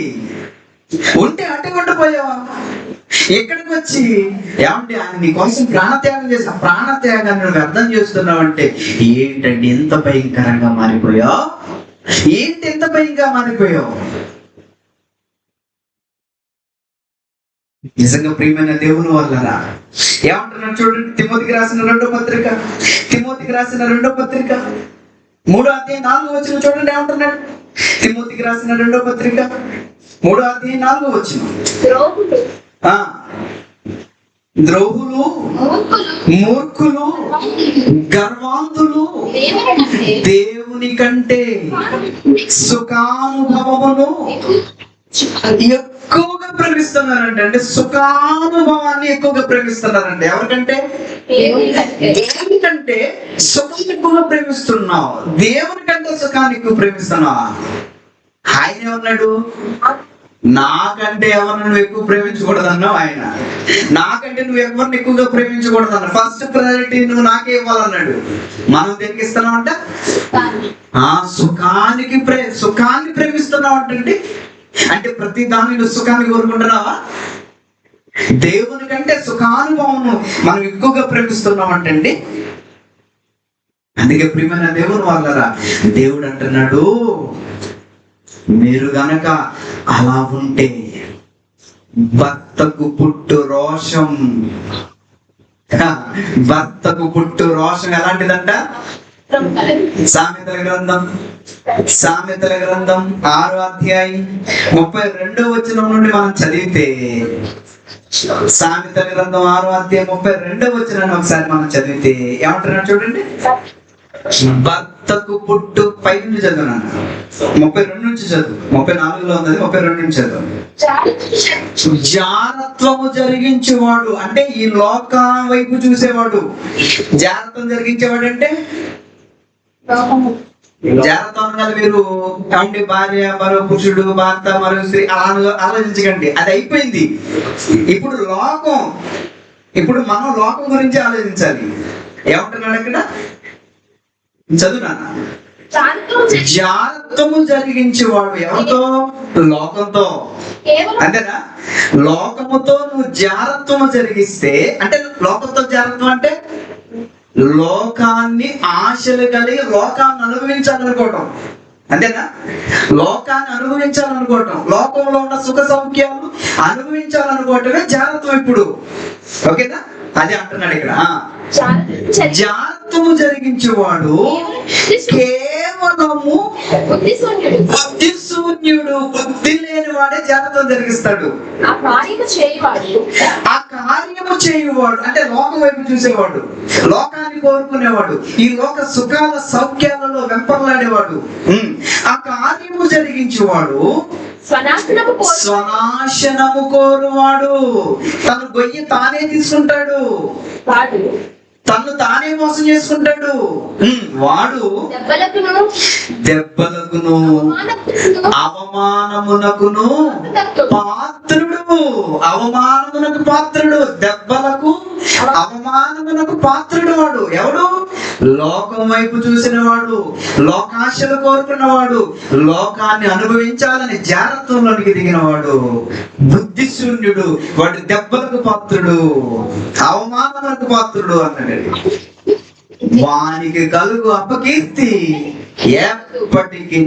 ఉంటే అడ్డు ఉండిపోయావా? ఎక్కడికి వచ్చి ఏమంటే ఆయన నీ కోసం ప్రాణత్యాగం చేసి ఆ ప్రాణత్యాగాన్ని నువ్వు అర్థం చేస్తున్నావంటే ఏంటండి ఎంత భయంకరంగా మారిపోయావు? ఏంటి ఎంత భయంగా మారిపోయావు? నిజంగా ప్రియమైన దేవుని వల్లరా, ఏమంటున్నాడు చూడండి. తిమోతికి రాసిన రెండో పత్రిక 3:4 చూడండి. ఏమంటున్నాడు? తిమోతికి రాసిన రెండో పత్రిక 3:4 ద్రోహులు, మూర్ఖులు, గర్వాంతులు దేవుని కంటే సుఖానుభవమును ఎక్కువగా ప్రేమిస్తున్నారంటే, అంటే సుఖానుభవాన్ని ఎక్కువగా ప్రేమిస్తున్నారంటే ఎవరికంటే? దేవుని కంటే సుఖాన్ని ఎక్కువగా ప్రేమిస్తున్నావు. దేవుని కంటే సుఖాన్ని ఎక్కువ ప్రేమిస్తున్నావా? ఆయన ఏమన్నాడు? నాకంటే ఎవరిని నువ్వు ఎక్కువ ప్రేమించకూడదు అన్నావు. ఆయన నాకంటే నువ్వు ఎవరిని ఎక్కువగా ప్రేమించకూడదు అన్నాడు. ఫస్ట్ ప్రయారిటీ నువ్వు నాకే ఇవ్వాలన్నాడు. మనం దేనికి ఇస్తున్నామంట? సుఖాన్ని ప్రేమిస్తున్నావు అంటే ప్రతి దాన్ని నువ్వు సుఖాన్ని కోరుకుంటున్నావా? దేవుని కంటే సుఖానుభవం మనం ఎక్కువగా ప్రేమిస్తున్నాం అంటే. అందుకే ప్రియమైన దేవుని వాళ్ళరా, దేవుడు అంటున్నాడు, మీరు గనక అలా ఉంటే భర్తకు పుట్టు రోషం ఎలాంటిదంట? సామెతల గ్రంథం 6:32 నుండి మనం చదివితే, సామెతల గ్రంథం 6:32 ఒకసారి మనం చదివితే ఏమంటున్నాడు చూడండి. భర్తకు పుట్టు, పై నుంచి చదువున్నాను, 32 నుంచి చదువు, 34లో ఉంది, 32 నుంచి చదువు. జారత్వము జరిగించేవాడు అంటే ఈ లోక వైపు చూసేవాడు. జారత్వం జరిగించేవాడు అంటే జాగ్రత్త మీరు కాబట్టి భార్య మరో పురుషుడు, భర్త మరో స్త్రీ అలా ఆలోచించకండి. అది అయిపోయింది. ఇప్పుడు మనం లోకం గురించి ఆలోచించాలి. ఏమంటున్నాడు అక్కడ? చదువునా? జాగ్రత్తము జరిగించేవాడు ఎవరితో? లోకంతో. అంతేనా? లోకముతో నువ్వు జాగ్రత్తము జరిగిస్తే, అంటే లోకంతో జాగ్రత్తం అంటే లోకాన్ని ఆశలు కలిగి లోకాన్ని అనుభవించాలనుకోవటం. అంతేనా? లోకాన్ని అనుభవించాలనుకోవటం, లోకంలో ఉన్న సుఖ సౌఖ్యాలు అనుభవించాలనుకోవటమే జాగ్రత్తం ఇప్పుడు. ఓకేనా? అదే అంటున్నాడు ఇక్కడ. జాగ్రత్తము జరిగించేవాడు కేవలం కేవలము బుద్ధిశూన్యుడు బుద్ధి శూన్యుడు, బుద్ధి లేని వాడే జాగ్రత్త జరిగిస్తాడు. ఆ కార్యము చేయవాడు ఆ కార్యము చేయువాడు అంటే లోకం వైపు చూసేవాడు, లోకాన్ని కోరుకునేవాడు, ఈ లోక సుఖాల సౌఖ్యాలలో వెంపర్లాడేవాడు, ఆ కార్యము జరిగించేవాడు స్వనాశనము కోరు స్వనాశనము కోరువాడు. తన గొయ్యి తానే తీసుకుంటాడు, వాడు తను తానే మోసం చేసుకుంటాడు. వాడు దెబ్బలకును దెబ్బలకును అవమానమునకును అవమానమునకును పాత్రుడు. అవమానమునకు పాత్రుడు, దెబ్బలకు అవమానమునకు పాత్రుడు. వాడు ఎవడు? లోకం వైపు చూసిన వాడు, లోకాశలు కోరుకున్నవాడు, లోకాన్ని అనుభవించాలని జాగ్రత్తలోనికి దిగిన వాడు, బుద్ధిశూన్యుడు. వాడు దెబ్బలకు పాత్రుడు, అవమానమునకు పాత్రుడు అన్నాడు. వానికి కలుగు అపకీర్తి ఎప్పటికీ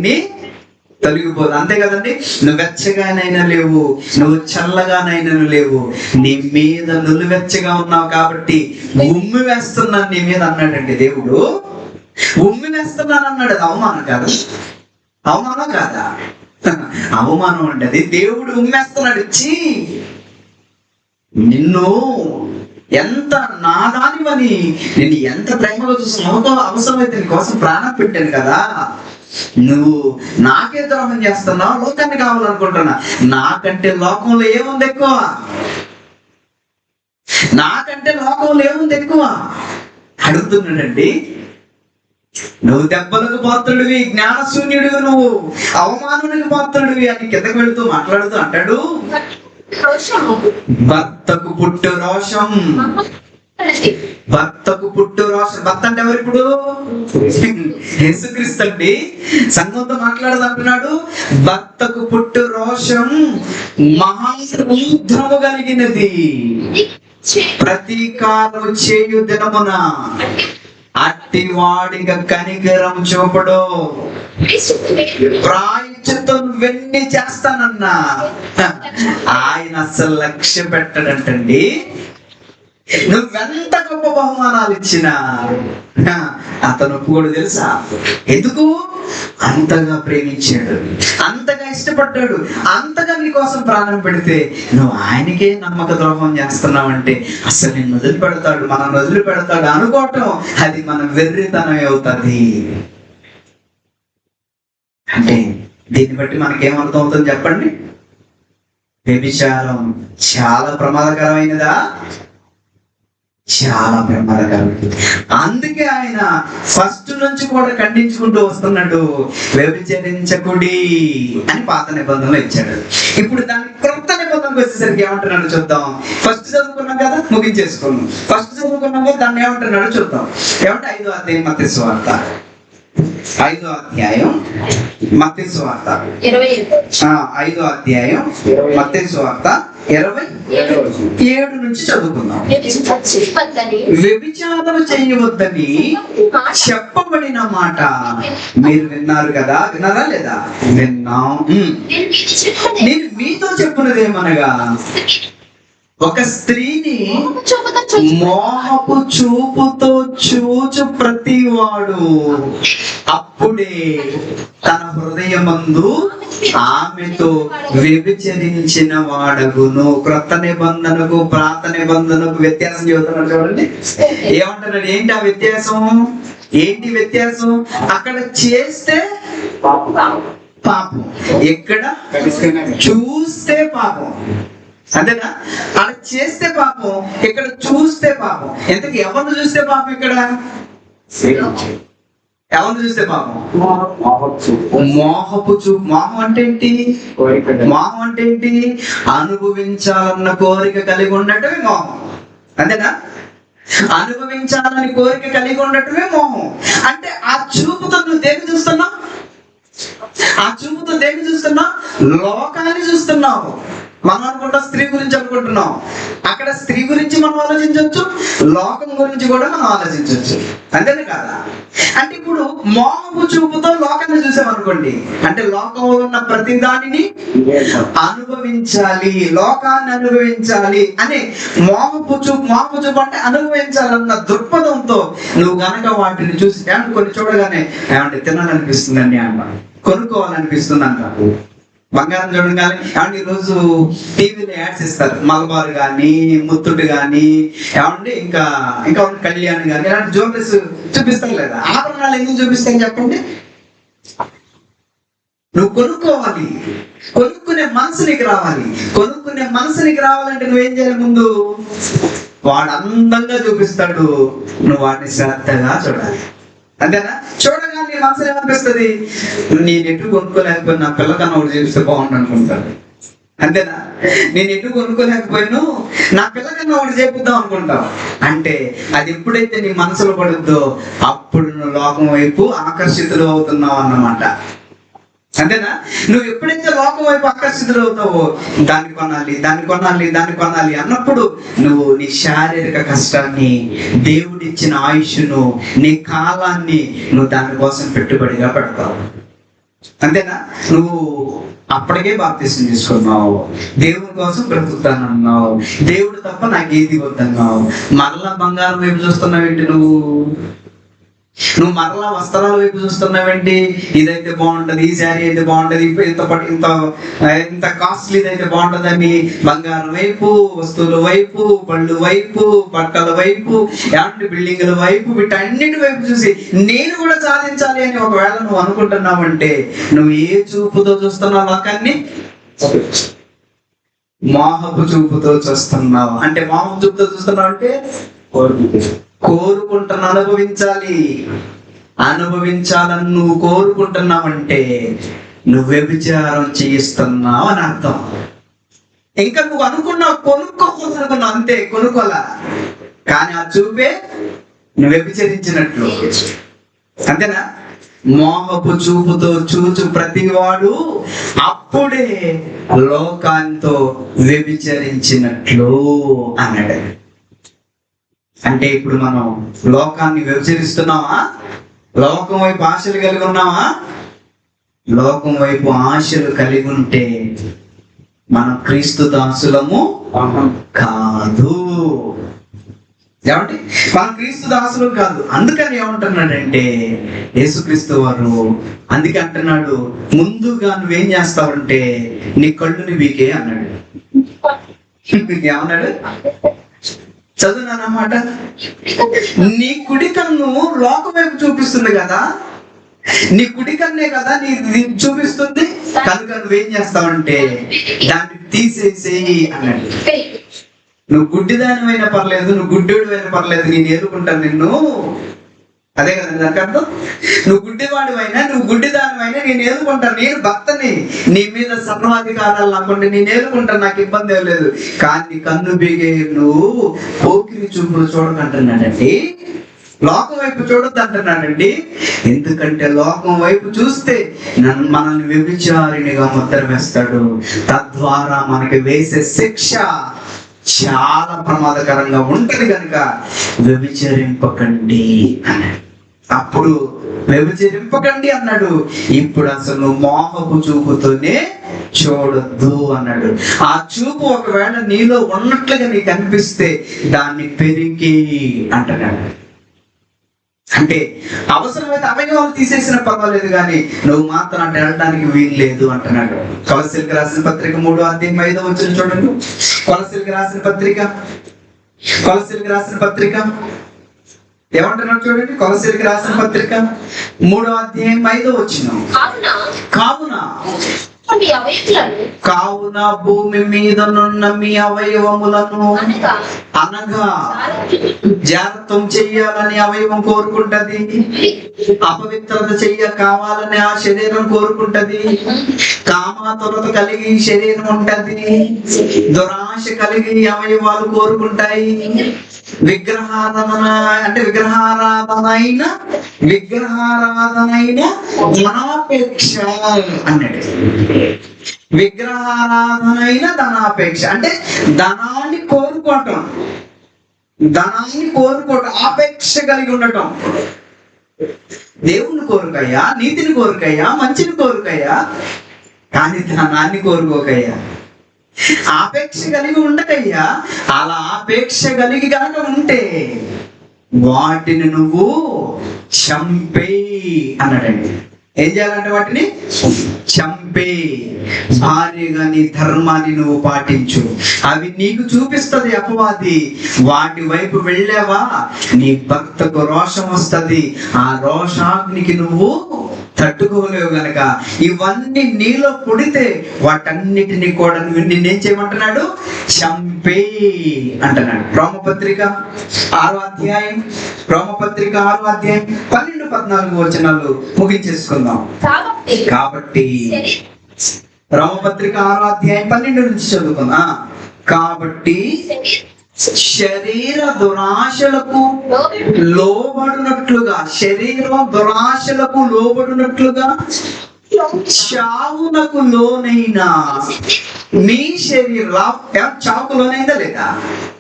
తొలగిపోదు. అంతే కదండి. నువ్వు వెచ్చగానైనా లేవు, నువ్వు చల్లగానైనా లేవు, నీ మీద నులువెచ్చగా ఉన్నావు కాబట్టి ఉమ్మి వేస్తున్నాను నీ మీద అన్నాడండి దేవుడు. ఉమ్మి వేస్తున్నాను అన్నాడు. అది అవమానం కాదు? అవమానం కాదా? అవమానం అంటే అది. దేవుడు ఉమ్మేస్తున్నాడు. ఇచ్చి నిన్ను ఎంత నాదానివని, నిన్ను ఎంత ప్రేమగా చూస్తున్నావు, అవసరమైతే నీ కోసం ప్రాణం పెట్టాను కదా, నువ్వు నాకే ద్రోహం చేస్తున్నావు, లోకాన్ని కావాలనుకుంటున్నా. నాకంటే లోకంలో ఏముంది ఎక్కువ? నాకంటే లోకంలో ఏముంది ఎక్కువ అడుగుతున్నాడండి. నువ్వు దెబ్బలకు పాత్రుడివి, జ్ఞానశూన్యుడివి, నువ్వు అవమానానికి పాత్రుడివి అని కిందకు వెళుతూ మాట్లాడుతూ అంటాడు. రోషము భర్తకు పుట్టు రోషం, భర్తకు పుట్టు రోషం. భర్త అంటే ఎవరు ఇప్పుడు? యేసుక్రీస్తు అండి. సంఘంతో మాట్లాడదంటున్నాడు. భర్తకు పుట్టు రోషం మహాసముద్రము కలిగినది, ప్రతీకారం చేయు దినమున అట్టి వాడిగా కనికరం చూపడు, ప్రాయశ్చిత్తం వెన్ని చేస్తానన్నా ఆయన అసలు లక్ష్య పెట్టడంటండి. నువ్వెంత గొప్ప బహుమానాలు ఇచ్చినా అతను ఒప్పుకోడు. తెలుసా ఎందుకు? అంతగా ప్రేమించాడు, అంతగా ఇష్టపడ్డాడు, అంతగా నీ కోసం ప్రాణం పెడితే నువ్వు ఆయనకే నమ్మక ద్రోహం చేస్తున్నావంటే అసలు నిన్ను వదిలిపెడతాడు, మనం వదిలిపెడతాడు అనుకోవటం అది మన వెర్రితనం అవుతుంది. అంటే దీన్ని బట్టి మనకేమర్థం అవుతుంది చెప్పండి? వ్యభిచారం చాలా ప్రమాదకరమైనదా? చాలా ప్రమాదకరమైనది. అందుకే ఆయన ఫస్ట్ నుంచి కూడా ఖండించుకుంటూ వస్తున్నాడు. వ్యభిచరించకుడి అని పాత నిబంధనలు ఇచ్చాడు. ఇప్పుడు దాని క్రొత్త నిబంధనకు వచ్చేసరికి ఏమంటున్నాడు చూద్దాం. ఫస్ట్ చదువుకున్నాం కదా, ముగించేసుకున్నాం. ఫస్ట్ చదువుకున్నాం కదా, దాన్ని ఏమంటున్నాడు చూద్దాం. ఏమంటే 5వ అధ్యాయం మత్తయి సువార్త, 5వ అధ్యాయం మత్తయి సువార్త, 5వ అధ్యాయం మత్తయి సువార్త 27 నుంచి చదువుకుందాం. వ్యభిచారం చేయవద్దని చెప్పబడిన మాట మీరు విన్నారు కదా, విన్నారా లేదా? విన్నాం. నేను మీతో చెప్పున్నదేమనగా, ఒక స్త్రీని మోహపు చూపుతో చూచు ప్రతివాడు అప్పుడే తన హృదయమందు ఆమెతో వ్యభిచరించిన వాడగును. క్రొత్త నిబంధనకు పాత నిబంధనకు వ్యత్యాసం చెబుతున్నాడు చూడండి. ఏమంటున్నాడు? ఏంటి ఆ వ్యత్యాసం? ఏంటి వ్యత్యాసం? అక్కడ చేస్తే పాపం, ఇక్కడ చూస్తే పాపం. అంతేనా? అలా చేస్తే పాపం, ఇక్కడ చూస్తే పాపం. ఎంతకి ఎవరిని చూస్తే పాపం? ఇక్కడ ఎవరిని చూస్తే పాపం? మోహపు చూపు. మోహం అంటే ఏంటి? మోహం అంటే ఏంటి? అనుభవించాలన్న కోరిక కలిగి ఉండటమే మోహం. అంతేనా? అనుభవించాలని కోరిక కలిగి ఉండటమే మోహం. అంటే ఆ చూపుతో నువ్వు దేన్ని చూస్తున్నావు? ఆ చూపుతో దేన్ని చూస్తున్నావు? లోకాన్ని చూస్తున్నావు. మనం అనుకుంటాం స్త్రీ గురించి అనుకుంటున్నాం, అక్కడ స్త్రీ గురించి మనం ఆలోచించవచ్చు, లోకం గురించి కూడా మనం ఆలోచించవచ్చు. అంతేనే కదా? అంటే ఇప్పుడు మోహపు చూపుతో లోకాన్ని చూసామనుకోండి, అంటే లోకంలో ఉన్న ప్రతి దానిని అనుభవించాలి, లోకాన్ని అనుభవించాలి అనే మోహపు చూపు అంటే అనుభవించాలన్న దృక్పథంతో నువ్వు గనక వాటిని చూసి కొన్ని చూడగానే ఏమంటే తినాలనిపిస్తుందండి అంట, కొనుక్కోవాలనిపిస్తుంది అంట. బంగారం చూడగానే ఏమంటే ఈరోజు టీవీలో యాడ్స్ ఇస్తారు, మలబార్ కానీ, ముత్తుడు కానీ, ఏమంటే ఇంకా ఇంకా కళ్యాణ్ కానీ, ఇలాంటి జ్యువెలరీస్ చూపిస్తారు లేదా? ఆభరణాలు ఎందుకు చూపిస్తాయి చెప్పండి? నువ్వు కొనుక్కోవాలి, కొనుక్కునే మనసు నీకు రావాలి. కొనుక్కునే మనసు నీకు రావాలంటే నువ్వేం చేయాలి? ముందు వాడు అందంగా చూపిస్తాడు, నువ్వు వాడిని శ్రద్ధగా చూడాలి. అంతేనా? చూడగానే నీ మనసులో ఏమనిపిస్తుంది? నేను ఎటు కొనుక్కోలేకపోయినా నా పిల్లకన్నా ఒకటి చేస్తే బాగుండు అనుకుంటాను. అంతేనా? నేను ఎటు కొనుక్కోలేకపోయాను, నా పిల్లకన్నా ఒకటి చేపిద్దాం అనుకుంటావు. అంటే అది ఎప్పుడైతే నీ మనసులో పడుద్దో అప్పుడు నువ్వు లోకం వైపు ఆకర్షితులు అవుతున్నావు అన్నమాట. అంతేనా? నువ్వు ఎప్పుడైతే లోకం వైపు ఆకర్షితులు అవుతావో దాన్ని కొనాలి, దాన్ని కొనాలి, దాన్ని కొనాలి అన్నప్పుడు నువ్వు నీ శారీరక కష్టాన్ని, దేవుడిచ్చిన ఆయుష్ను, నీ కాలాన్ని నువ్వు దానికోసం పెట్టుబడిగా పెడతావు. అంతేనా? నువ్వు అప్పటికే బాప్తిసం తీసుకున్నావు, దేవుని కోసం బ్రతుకుతానన్నావు, దేవుడు తప్ప నాకు ఏది వద్దన్నావు. మరలా బంగారం వైపు చూస్తున్నావేంటి? నువ్వు మరలా వస్త్రాల వైపు చూస్తున్నావేంటి? ఇదైతే బాగుంటది, ఈ శారీ అయితే బాగుంటది, ఇంత కాస్ట్లీ ఇదైతే బాగుంటదని బంగారం వైపు, వస్తువుల వైపు, పళ్ళు వైపు, బట్టల వైపు, ఏమంటే బిల్డింగ్ల వైపు, వీటన్నిటి వైపు చూసి నేను కూడా సాధించాలి అని ఒకవేళ నువ్వు అనుకుంటున్నావంటే నువ్వు ఏ చూపుతో చూస్తున్నావు లోకాన్ని? మోహపు చూపుతో చూస్తున్నావు. అంటే మోహపు చూపుతో చూస్తున్నావు అంటే కోరుకుంటున్నా అనుభవించాలని నువ్వు కోరుకుంటున్నావంటే నువ్వు వ్యభిచారం చేయిస్తున్నావు అని అర్థం. ఇంకా నువ్వు అనుకున్నావు, కొనుక్కోవాలనుకున్నావు, అంతే, కొనుక్కోలా. కానీ ఆ చూపే నువ్వు వ్యభిచరించినట్లు. అంతేనా? మోహపు చూపుతో చూచు ప్రతివాడు అప్పుడే లోకాంతో వ్యభిచరించినట్లు అన్నాడు. అంటే ఇప్పుడు మనం లోకాన్ని వ్యభిచరిస్తున్నావా? లోకం వైపు ఆశలు కలిగి ఉన్నావా? లోకం వైపు ఆశలు కలిగి ఉంటే మనం క్రీస్తు దాసులము కాదు. ఏమంటే మనం క్రీస్తు దాసులు కాదు. అందుకని ఏమంటున్నాడంటే యేసుక్రీస్తు వారు అందుకే అంటున్నాడు, ముందుగా నువ్వేం చేస్తావంటే నీ కళ్ళుని వీకే అన్నాడు. ఏమన్నాడు? చదువునానమాట. నీ కుడి కన్ను లోకం వైపు చూపిస్తుంది కదా, నీ కుడి కన్నే కదా నీ చూపిస్తుంది, కనుక నువ్వేం చేస్తావంటే దాన్ని తీసేసేయి అన్నాడు. నువ్వు గుడ్డిదానివైనా పర్లేదు, నువ్వు గుడ్డివాడివైనా పర్లేదు, నేను ఎదుర్కొంటాను నిన్ను. అదే కదా నాకు అర్థం. నువ్వు గుడ్డివాడివైనా, నువ్వు గుడ్డిదానివైనా నేను ఎదుర్కొంటాను. నేను భర్తని, నీ మీద సర్వాధికారాలు నాకుంటే నేను ఎదుర్కొంటాను, నాకు ఇబ్బంది ఏం లేదు. కానీ కన్ను బీగే నువ్వు పోకిరి చూపులు చూడకంటున్నాడండి, లోకం వైపు చూడొద్దు అంటున్నాడండి. ఎందుకంటే లోకం వైపు చూస్తే మనల్ని వ్యభిచారిణిగా ముద్ర వేస్తాడు. తద్వారా మనకి వేసే శిక్ష చాలా ప్రమాదకరంగా ఉంటది. కనుక వ్యభిచరింపకండి అన్నాడు. అప్పుడు వ్యభిచరింపకండి అన్నాడు. ఇప్పుడు అసలు మోహపు చూపుతోనే చూడొద్దు అన్నాడు. ఆ చూపు ఒకవేళ నీలో ఉన్నట్లుగా నీకు అనిపిస్తే దాన్ని పెరిగి అంటున్నాడు. అంటే అవసరమైతే అవయవాలు తీసేసిన పర్వాలేదు, కానీ నువ్వు మాత్రం అంటే వెళ్ళడానికి వీలు లేదు అంటున్నాడు. కొలస్సీలకు రాసిన పత్రిక 3వ అధ్యాయం 5వ వచనం చూడండి. కొలస్సీలకు రాసిన పత్రిక ఏమంటున్నాడు చూడండి. కొలస్సీలకు రాసిన పత్రిక 3వ అధ్యాయం 5వ వచనం. కావున భూమి మీద నున్న మీ అవయవములను అనగా జాగ్రత్తం చెయ్యాలని అవయవం కోరుకుంటది, అపవిత్రత కావాలని ఆ శరీరం కోరుకుంటది, కామాతురత కలిగి శరీరం ఉంటది, దురాశ కలిగి అవయవాలు కోరుకుంటాయి, విగ్రహారాధనైన ధనాపేక్ష అన్నాడు. విగ్రహారాధనైన ధనాపేక్ష అంటే ధనాన్ని కోరుకోవటం, ఆపేక్ష కలిగి ఉండటం. దేవుని కోరుకయ్యా, నీతిని కోరుకయ్యా, మంచిని కోరుకయ్యా, కానీ ధనాన్ని కోరుకోకయ్యా. ఆపేక్ష కలిగి ఉండకయ్యా. అలా ఆపేక్ష కలిగి కనుక ఉంటే వాటిని నువ్వు చంపేయి అన్నాడండి. ఏం చేయాలంటే వాటిని చంపే. భార్యగా నీ ధర్మాన్ని నువ్వు పాటించు. అవి నీకు చూపిస్తుంది అపవాది. వాటి వైపు వెళ్ళావా నీ భర్తకు రోషం వస్తుంది. ఆ రోషాగ్నికి నువ్వు తట్టుకోలేవు గనక ఇవన్నీ నీలో పుడితే వాటన్నిటిని కూడా నువ్వు నిన్నేం చేయమంటున్నాడు? చంపే అంటున్నాడు. రోమపత్రిక 6వ అధ్యాయం 12-14 వచనాలు ముగించేసుకుందాం. కాబట్టి రోమపత్రిక 6వ అధ్యాయం 12 నుంచి చదువుకుందాం. కాబట్టి శరీర దురాశలకు లోబడినట్లుగా, చావునకు లోనైన మీ శరీరం చావుకు లోనైందా లేదా?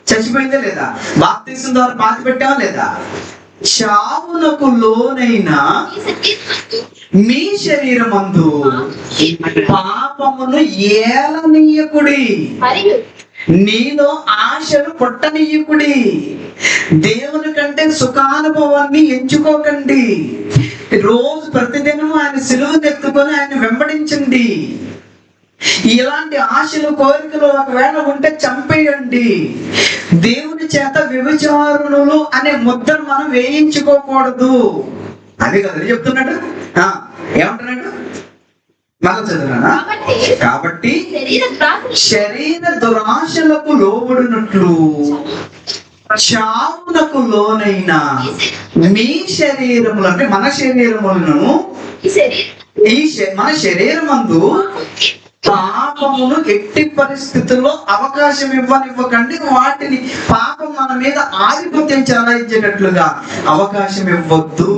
చచ్చిపోయిందా లేదా? బాప్తిసం ద్వారా పాతి పెట్టావా లేదా? చావునకు లోనైన మీ శరీరమందు పాపమును ఏలనీయకుడి, నీలో ఆశను పుట్టనీయకుడి. దేవుని కంటే సుఖానుభవాన్ని ఎంచుకోకండి. రోజు ప్రతిదినం ఆయన సిలువను ఎత్తుకొని ఆయన వెంబడించండి. ఇలాంటి ఆశలు, కోరికలు ఒకవేళ ఉంటే చంపేయండి. దేవుని చేత వ్యభిచారులు అనే ముద్రను మనం వేయించుకోకూడదు. అదే కదా చెప్తున్నాడు. ఏమంటున్నాడు? మళ్ళా చదువునా? కాబట్టి శరీర దురాశలకు లోబడినట్లు చావునకు లోనైన మీ శరీరములు, అంటే మన శరీరములను, మన శరీరమందు పాపమును ఎట్టి పరిస్థితుల్లో అవకాశం ఇవ్వనివ్వకండి. వాటిని పాపం మన మీద ఆధిపత్యం చెలాయించేటట్లుగా అవకాశం ఇవ్వద్దు.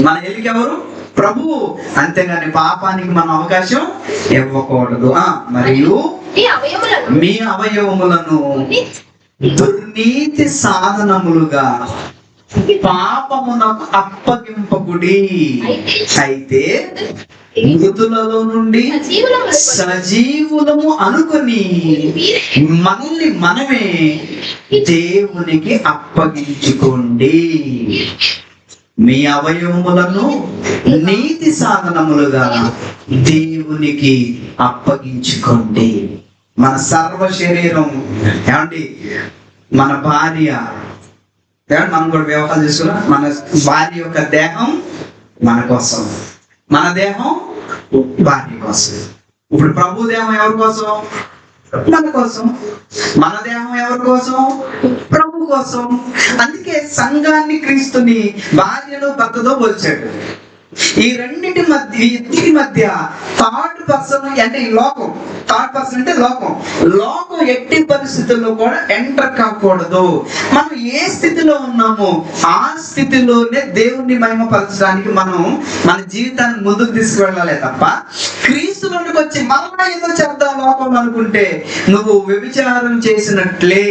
మన ఎలికెవరు? ప్రభువు. అంతేగాని పాపానికి మనం అవకాశం ఇవ్వకూడదు. మరియు మీ అవయవములను దుర్నీతి సాధనములుగా పాపమునకు అప్పగింపకుడి. అయితే మృతులలో నుండి సజీవులము అనుకొని మనల్ని మనమే దేవునికి అప్పగించుకోండి. మీ అవయవములను నీతి సాధనములుగా దేవునికి అప్పగించుకోండి. మన సర్వ శరీరం ఏమండి, మన భార్య, మనం కూడా వ్యవహారం చేసుకున్నా, మన భార్య యొక్క దేహం మన కోసం, మన దేహం భార్య కోసం. ఇప్పుడు ప్రభు దేహం ఎవరి కోసం? మన కోసం. మన దేహం ఎవరి కోసం? ప్రభు కోసం. అందుకే సంఘాన్ని క్రీస్తుని భార్యలో భర్తతో పోల్చాడు. ఈ రెండింటి మధ్య, ఈ ఇద్దరి మధ్య థర్డ్ పర్సన్ అంటే ఈ లోకం, థర్డ్ పర్సన్ అంటే లోకం ఎట్టి పరిస్థితుల్లో కూడా ఎంటర్ కాకూడదు. మనం ఏ స్థితిలో ఉన్నామో ఆ స్థితిలోనే దేవుణ్ణి మహిమపరచడానికి మనం మన జీవితాన్ని ముందుకు తీసుకువెళ్ళాలి తప్ప క్రీస్తులోనికి వచ్చి మరలా ఏదో చేద్దాం లోకం అనుకుంటే నువ్వు వ్యభిచారం చేసినట్లే.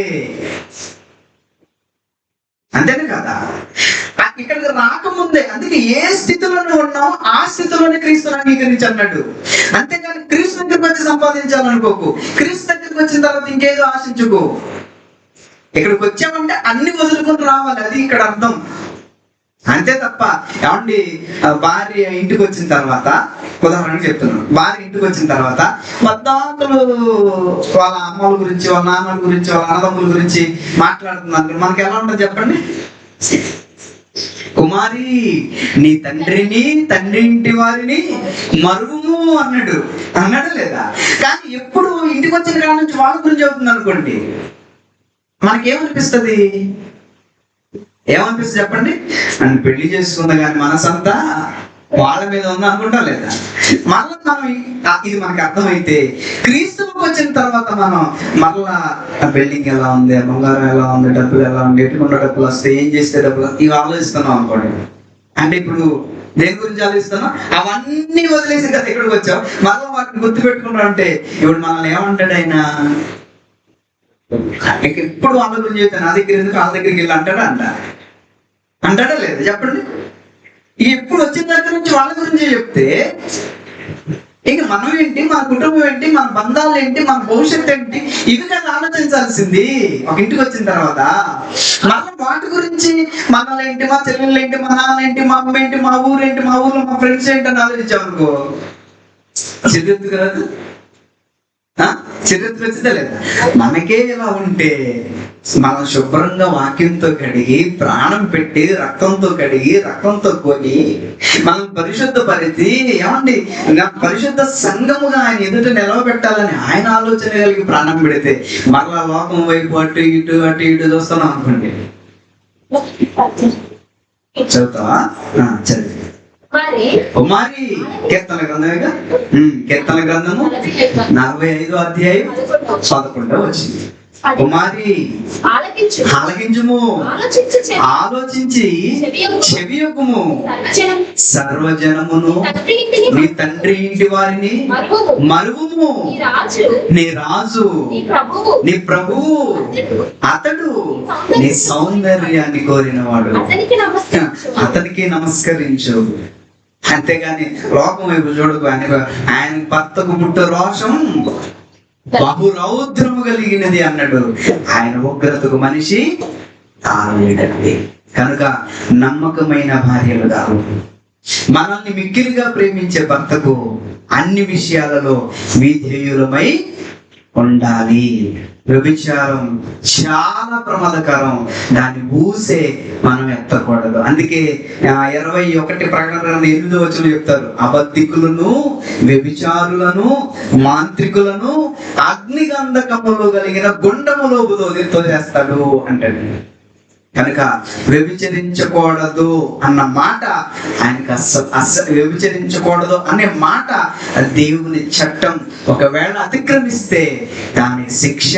అంతేనే కదా? ఇక్కడికి రాకముందే, అందుకే ఏ స్థితిలోనే ఉన్నామో ఆ స్థితిలోనే క్రీస్తుని అంగీకరించి అన్నాడు. అంతేగాని క్రీస్తు దగ్గరికి వచ్చి సంపాదించాలనుకోకు. క్రీస్తు దగ్గరికి వచ్చిన తర్వాత ఇంకేదో ఆశించుకో. ఇక్కడికి వచ్చామంటే అన్ని వదులుకొని రావాలి, అది ఇక్కడ అర్థం. అంతే తప్ప ఏమండి, భార్య ఇంటికి వచ్చిన తర్వాత, ఉదాహరణకు చెప్తున్నాను, భార్య ఇంటికి వచ్చిన తర్వాత పద్దాకులు వాళ్ళ అమ్మల గురించి, వాళ్ళ నాన్నల గురించి, వాళ్ళ అన్నదమ్ముల గురించి మాట్లాడుతున్నారు. మనకి ఎలా ఉంటుంది చెప్పండి? కుమారి, నీ తండ్రిని, తండ్రి ఇంటి వారిని మరువుము అన్నాడు లేదా? కానీ ఎప్పుడు ఇంటికి వచ్చిన కాడ నుంచి వాళ్ళ గురించి అవుతుంది అనుకోండి, మనకేమనిపిస్తుంది? ఏమనిపిస్తుంది చెప్పండి? నన్ను పెళ్లి చేసుకుందా కానీ మనసంతా వాళ్ళ మీద ఉంది అనుకుంటాం లేదా? మళ్ళీ మనం ఇది మనకు అర్థమైతే క్రీస్తువుకి వచ్చిన తర్వాత మనం మళ్ళా బిల్డింగ్ ఎలా ఉంది, బంగారం ఎలా ఉంది, డబ్బులు ఎలా ఉంది, ఎటువంటి డబ్బులు వస్తే, ఏం చేస్తే డబ్బులు, ఇవి ఆలోచిస్తున్నాం అనుకోండి. అంటే ఇప్పుడు దేని గురించి ఆలోచిస్తున్నాం? అవన్నీ వదిలేసి కదా ఇక్కడికి వచ్చాం. మళ్ళీ వాటిని గుర్తు పెట్టుకుంటా అంటే ఇప్పుడు మనల్ని ఏమంటాడు ఆయన? ఎప్పుడు వాళ్ళ గురించి చెప్తాను, నా దగ్గర ఎందుకు వాళ్ళ దగ్గరికి వెళ్ళి అంటాడా లేదా చెప్పండి? ఎప్పుడు వచ్చిన దగ్గర నుంచి వాళ్ళ గురించి చెప్తే ఇక మనం ఏంటి, మన కుటుంబం ఏంటి, మన బంధాలు ఏంటి, మన భవిష్యత్తు ఏంటి, ఇవి కదా ఆలోచించాల్సింది ఒక ఇంటికి వచ్చిన తర్వాత. మనం వాటి గురించి మనల్ని ఏంటి, మా చెల్లెళ్ళు ఏంటి, మా నాన్న ఏంటి, మా అమ్మ ఏంటి, మా ఊరు ఏంటి, మా ఊర్లో మా ఫ్రెండ్స్ ఏంటి అని ఆలోచించామనుకో చరిత్ర కదా, చరిత్ర వచ్చిందా లేదా? మనకే ఇలా ఉంటే మనం శుభ్రంగా వాక్యంతో కడిగి, ప్రాణం పెట్టి, రక్తంతో కడిగి, రక్తంతో కొని మనం పరిశుద్ధపరిచి, ఏమండి పరిశుద్ధ సంఘముగా ఆయన ఎదుట నిలవబెట్టాలని ఆయన ఆలోచన కలిగి ప్రాణం పెడితే మరలా లోకం వైపు అటు ఇటు చూస్తున్నాం అనుకోండి. చదువుతావా? చదివి కుమారి కీర్తన గ్రంథమేగా, కీర్తన గ్రంథము 45వ అధ్యాయం 11వ వచ్చింది. కుమారి ఆలకించుము, ఆలోచించి చెవియొక్కుము, సర్వజనమును నీ తండ్రి ఇంటి వారిని మరువుము. నీ రాజు నీ ప్రభువు అతడు నీ సౌందర్యాన్ని కోరినవాడు, అతనికి నమస్కరించు. అంతేగాని లోకం వైపు చూడకు. ఆయన భర్తకు పుట్టు రోషం బహురౌద్రము కలిగినది అన్నాడు. ఆయన ఉగ్రతకు మనిషి తాళలేడండి. కనుక నమ్మకమైన భార్యలుగా, మనల్ని మిక్కిలిగా ప్రేమించే భర్తకు అన్ని విషయాలలో విధేయులమై ఉండాలి. వ్యభిచారం చాలా ప్రమాదకరం, దాన్ని ఊసే మనం ఎత్తకూడదు. అందుకే 21 ప్రకటన 8వ వచనం చెప్తారు, అబద్ధికులను, వ్యభిచారులను, మాంత్రికులను అగ్నిగంధకములు కలిగిన గుండములో చేస్తాడు అంటాడు. కనుక వ్యభిచరించకూడదు అన్న మాట ఆయనకు వ్యభిచరించకూడదు అనే మాట దేవుని చట్టం. ఒకవేళ అతిక్రమిస్తే దాని శిక్ష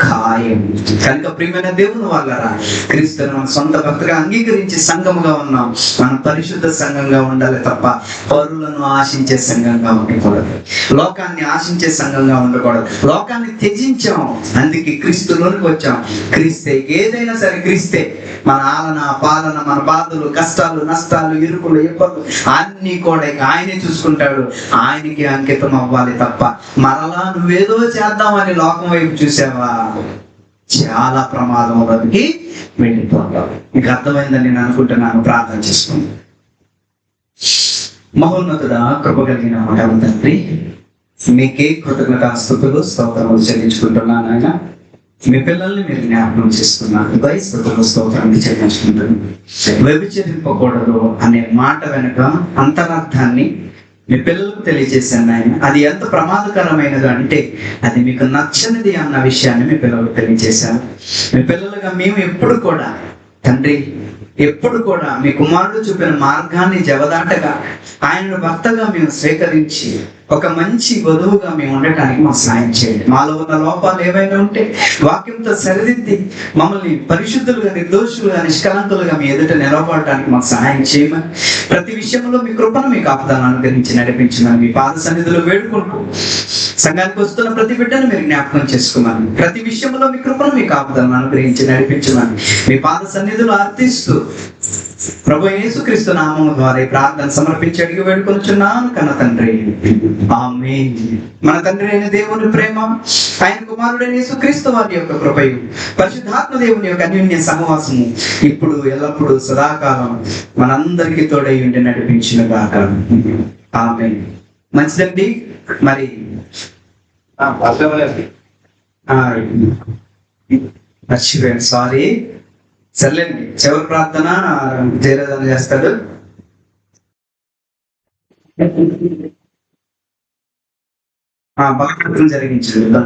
ఖాయం. కనుక ప్రియమైన దేవుని వాళ్ళరా, క్రీస్తును మన సొంత భక్తిగా అంగీకరించి సంఘముగా ఉన్నాం. మనం పరిశుద్ధ సంఘంగా ఉండాలి తప్ప పరులను ఆశించే సంఘంగా ఉండకూడదు, లోకాన్ని ఆశించే సంఘంగా ఉండకూడదు. లోకాన్ని త్యజించాం, అందుకే క్రీస్తులోనికి వచ్చాం. క్రీస్తే ఏదైనా సరే, క్రీస్తే మన ఆలన పాలన, మన బాధలు, కష్టాలు, నష్టాలు, ఇరుకులు, ఇబ్బందులు అన్ని కూడా ఆయనే చూసుకుంటాడు. ఆయనకి అంకితం అవ్వాలి తప్ప మరలా నువ్వేదో చేద్దామని లోకం వైపు చూసావా, చాలా ప్రమాదంలోకి వెళ్ళిపోతావు. మీకు అర్థమైందని నేను అనుకుంటున్నాను. ప్రార్థన చేసుకుని. మహోన్నతుడా, కృప కలిగిన తండ్రి, మీకే కృతజ్ఞతాస్తుతులు స్తోత్రములు చెల్లించుకుంటున్నాను. ఆయన మీ పిల్లల్ని మీరు జ్ఞాపకం చేసుకున్నారు. స్తోత్రాన్ని చెల్లించుకుంటున్నాను. వ్యభిచరింపకూడదు అనే మాట వెనుక అంతరార్థాన్ని మీ పిల్లలకు తెలియజేశాను ఆయన. అది ఎంత ప్రమాదకరమైనది అంటే అది మీకు నచ్చనిది అన్న విషయాన్ని మీ పిల్లలకు తెలియజేశాను. మీ పిల్లలుగా మేము ఎప్పుడు కూడా తండ్రి, ఎప్పుడు కూడా మీ కుమారుడు చూపిన మార్గాన్ని జవదాటగా ఆయనను భర్తగా మేము స్వీకరించి ఒక మంచి వధువుగా మేము ఉండటానికి మాకు సాయం చేయండి. మాలో ఉన్న లోపాలు ఏవైనా ఉంటే వాక్యంతో సరిదిద్ది మమ్మల్ని పరిశుద్ధులుగా, నిర్దోషులుగా, నిష్కలంకులుగా మీ ఎదుట నిలబడటానికి మాకు సహాయం చేయమని, ప్రతి విషయంలో మీ కృపను, మీ కాపుదలను అనుగ్రహించి నడిపించమని మీ పాద సన్నిధిలో వేడుకుంటూ, సంఘానికి వస్తున్న ప్రతి బిడ్డను మీరు జ్ఞాపకం చేసుకోమని, ప్రతి విషయంలో మీ కృపను, మీ కాపుదలను అనుగ్రహించి నడిపించమని మీ పాద సన్నిధిలో అర్థిస్తూ ప్రభు యేసుక్రీస్తు నామము ద్వారా ఈ ప్రార్థన సమర్పించి అడిగి వేడుకొనుచున్నాను కన్న తండ్రి, ఆమేన్. మన తండ్రి అయిన దేవుని ప్రేమ, ఆయన కుమారుడైన యేసుక్రీస్తు వారి యొక్క కృపయు, పరిశుద్ధాత్మ దేవుని యొక్క అన్యోన్య సహవాసము ఇప్పుడు ఎల్లప్పుడూ సదాకాలం మనందరికీ తోడై ఉండి నడిపించిన గాక. ఆమేన్. మంచిదండి. మరి మర్చిపోయాను, సారీ. సర్లేండి, చివరి ప్రార్థన జయరాజన చేస్తాడు. భక్తులు జరిగించాడు.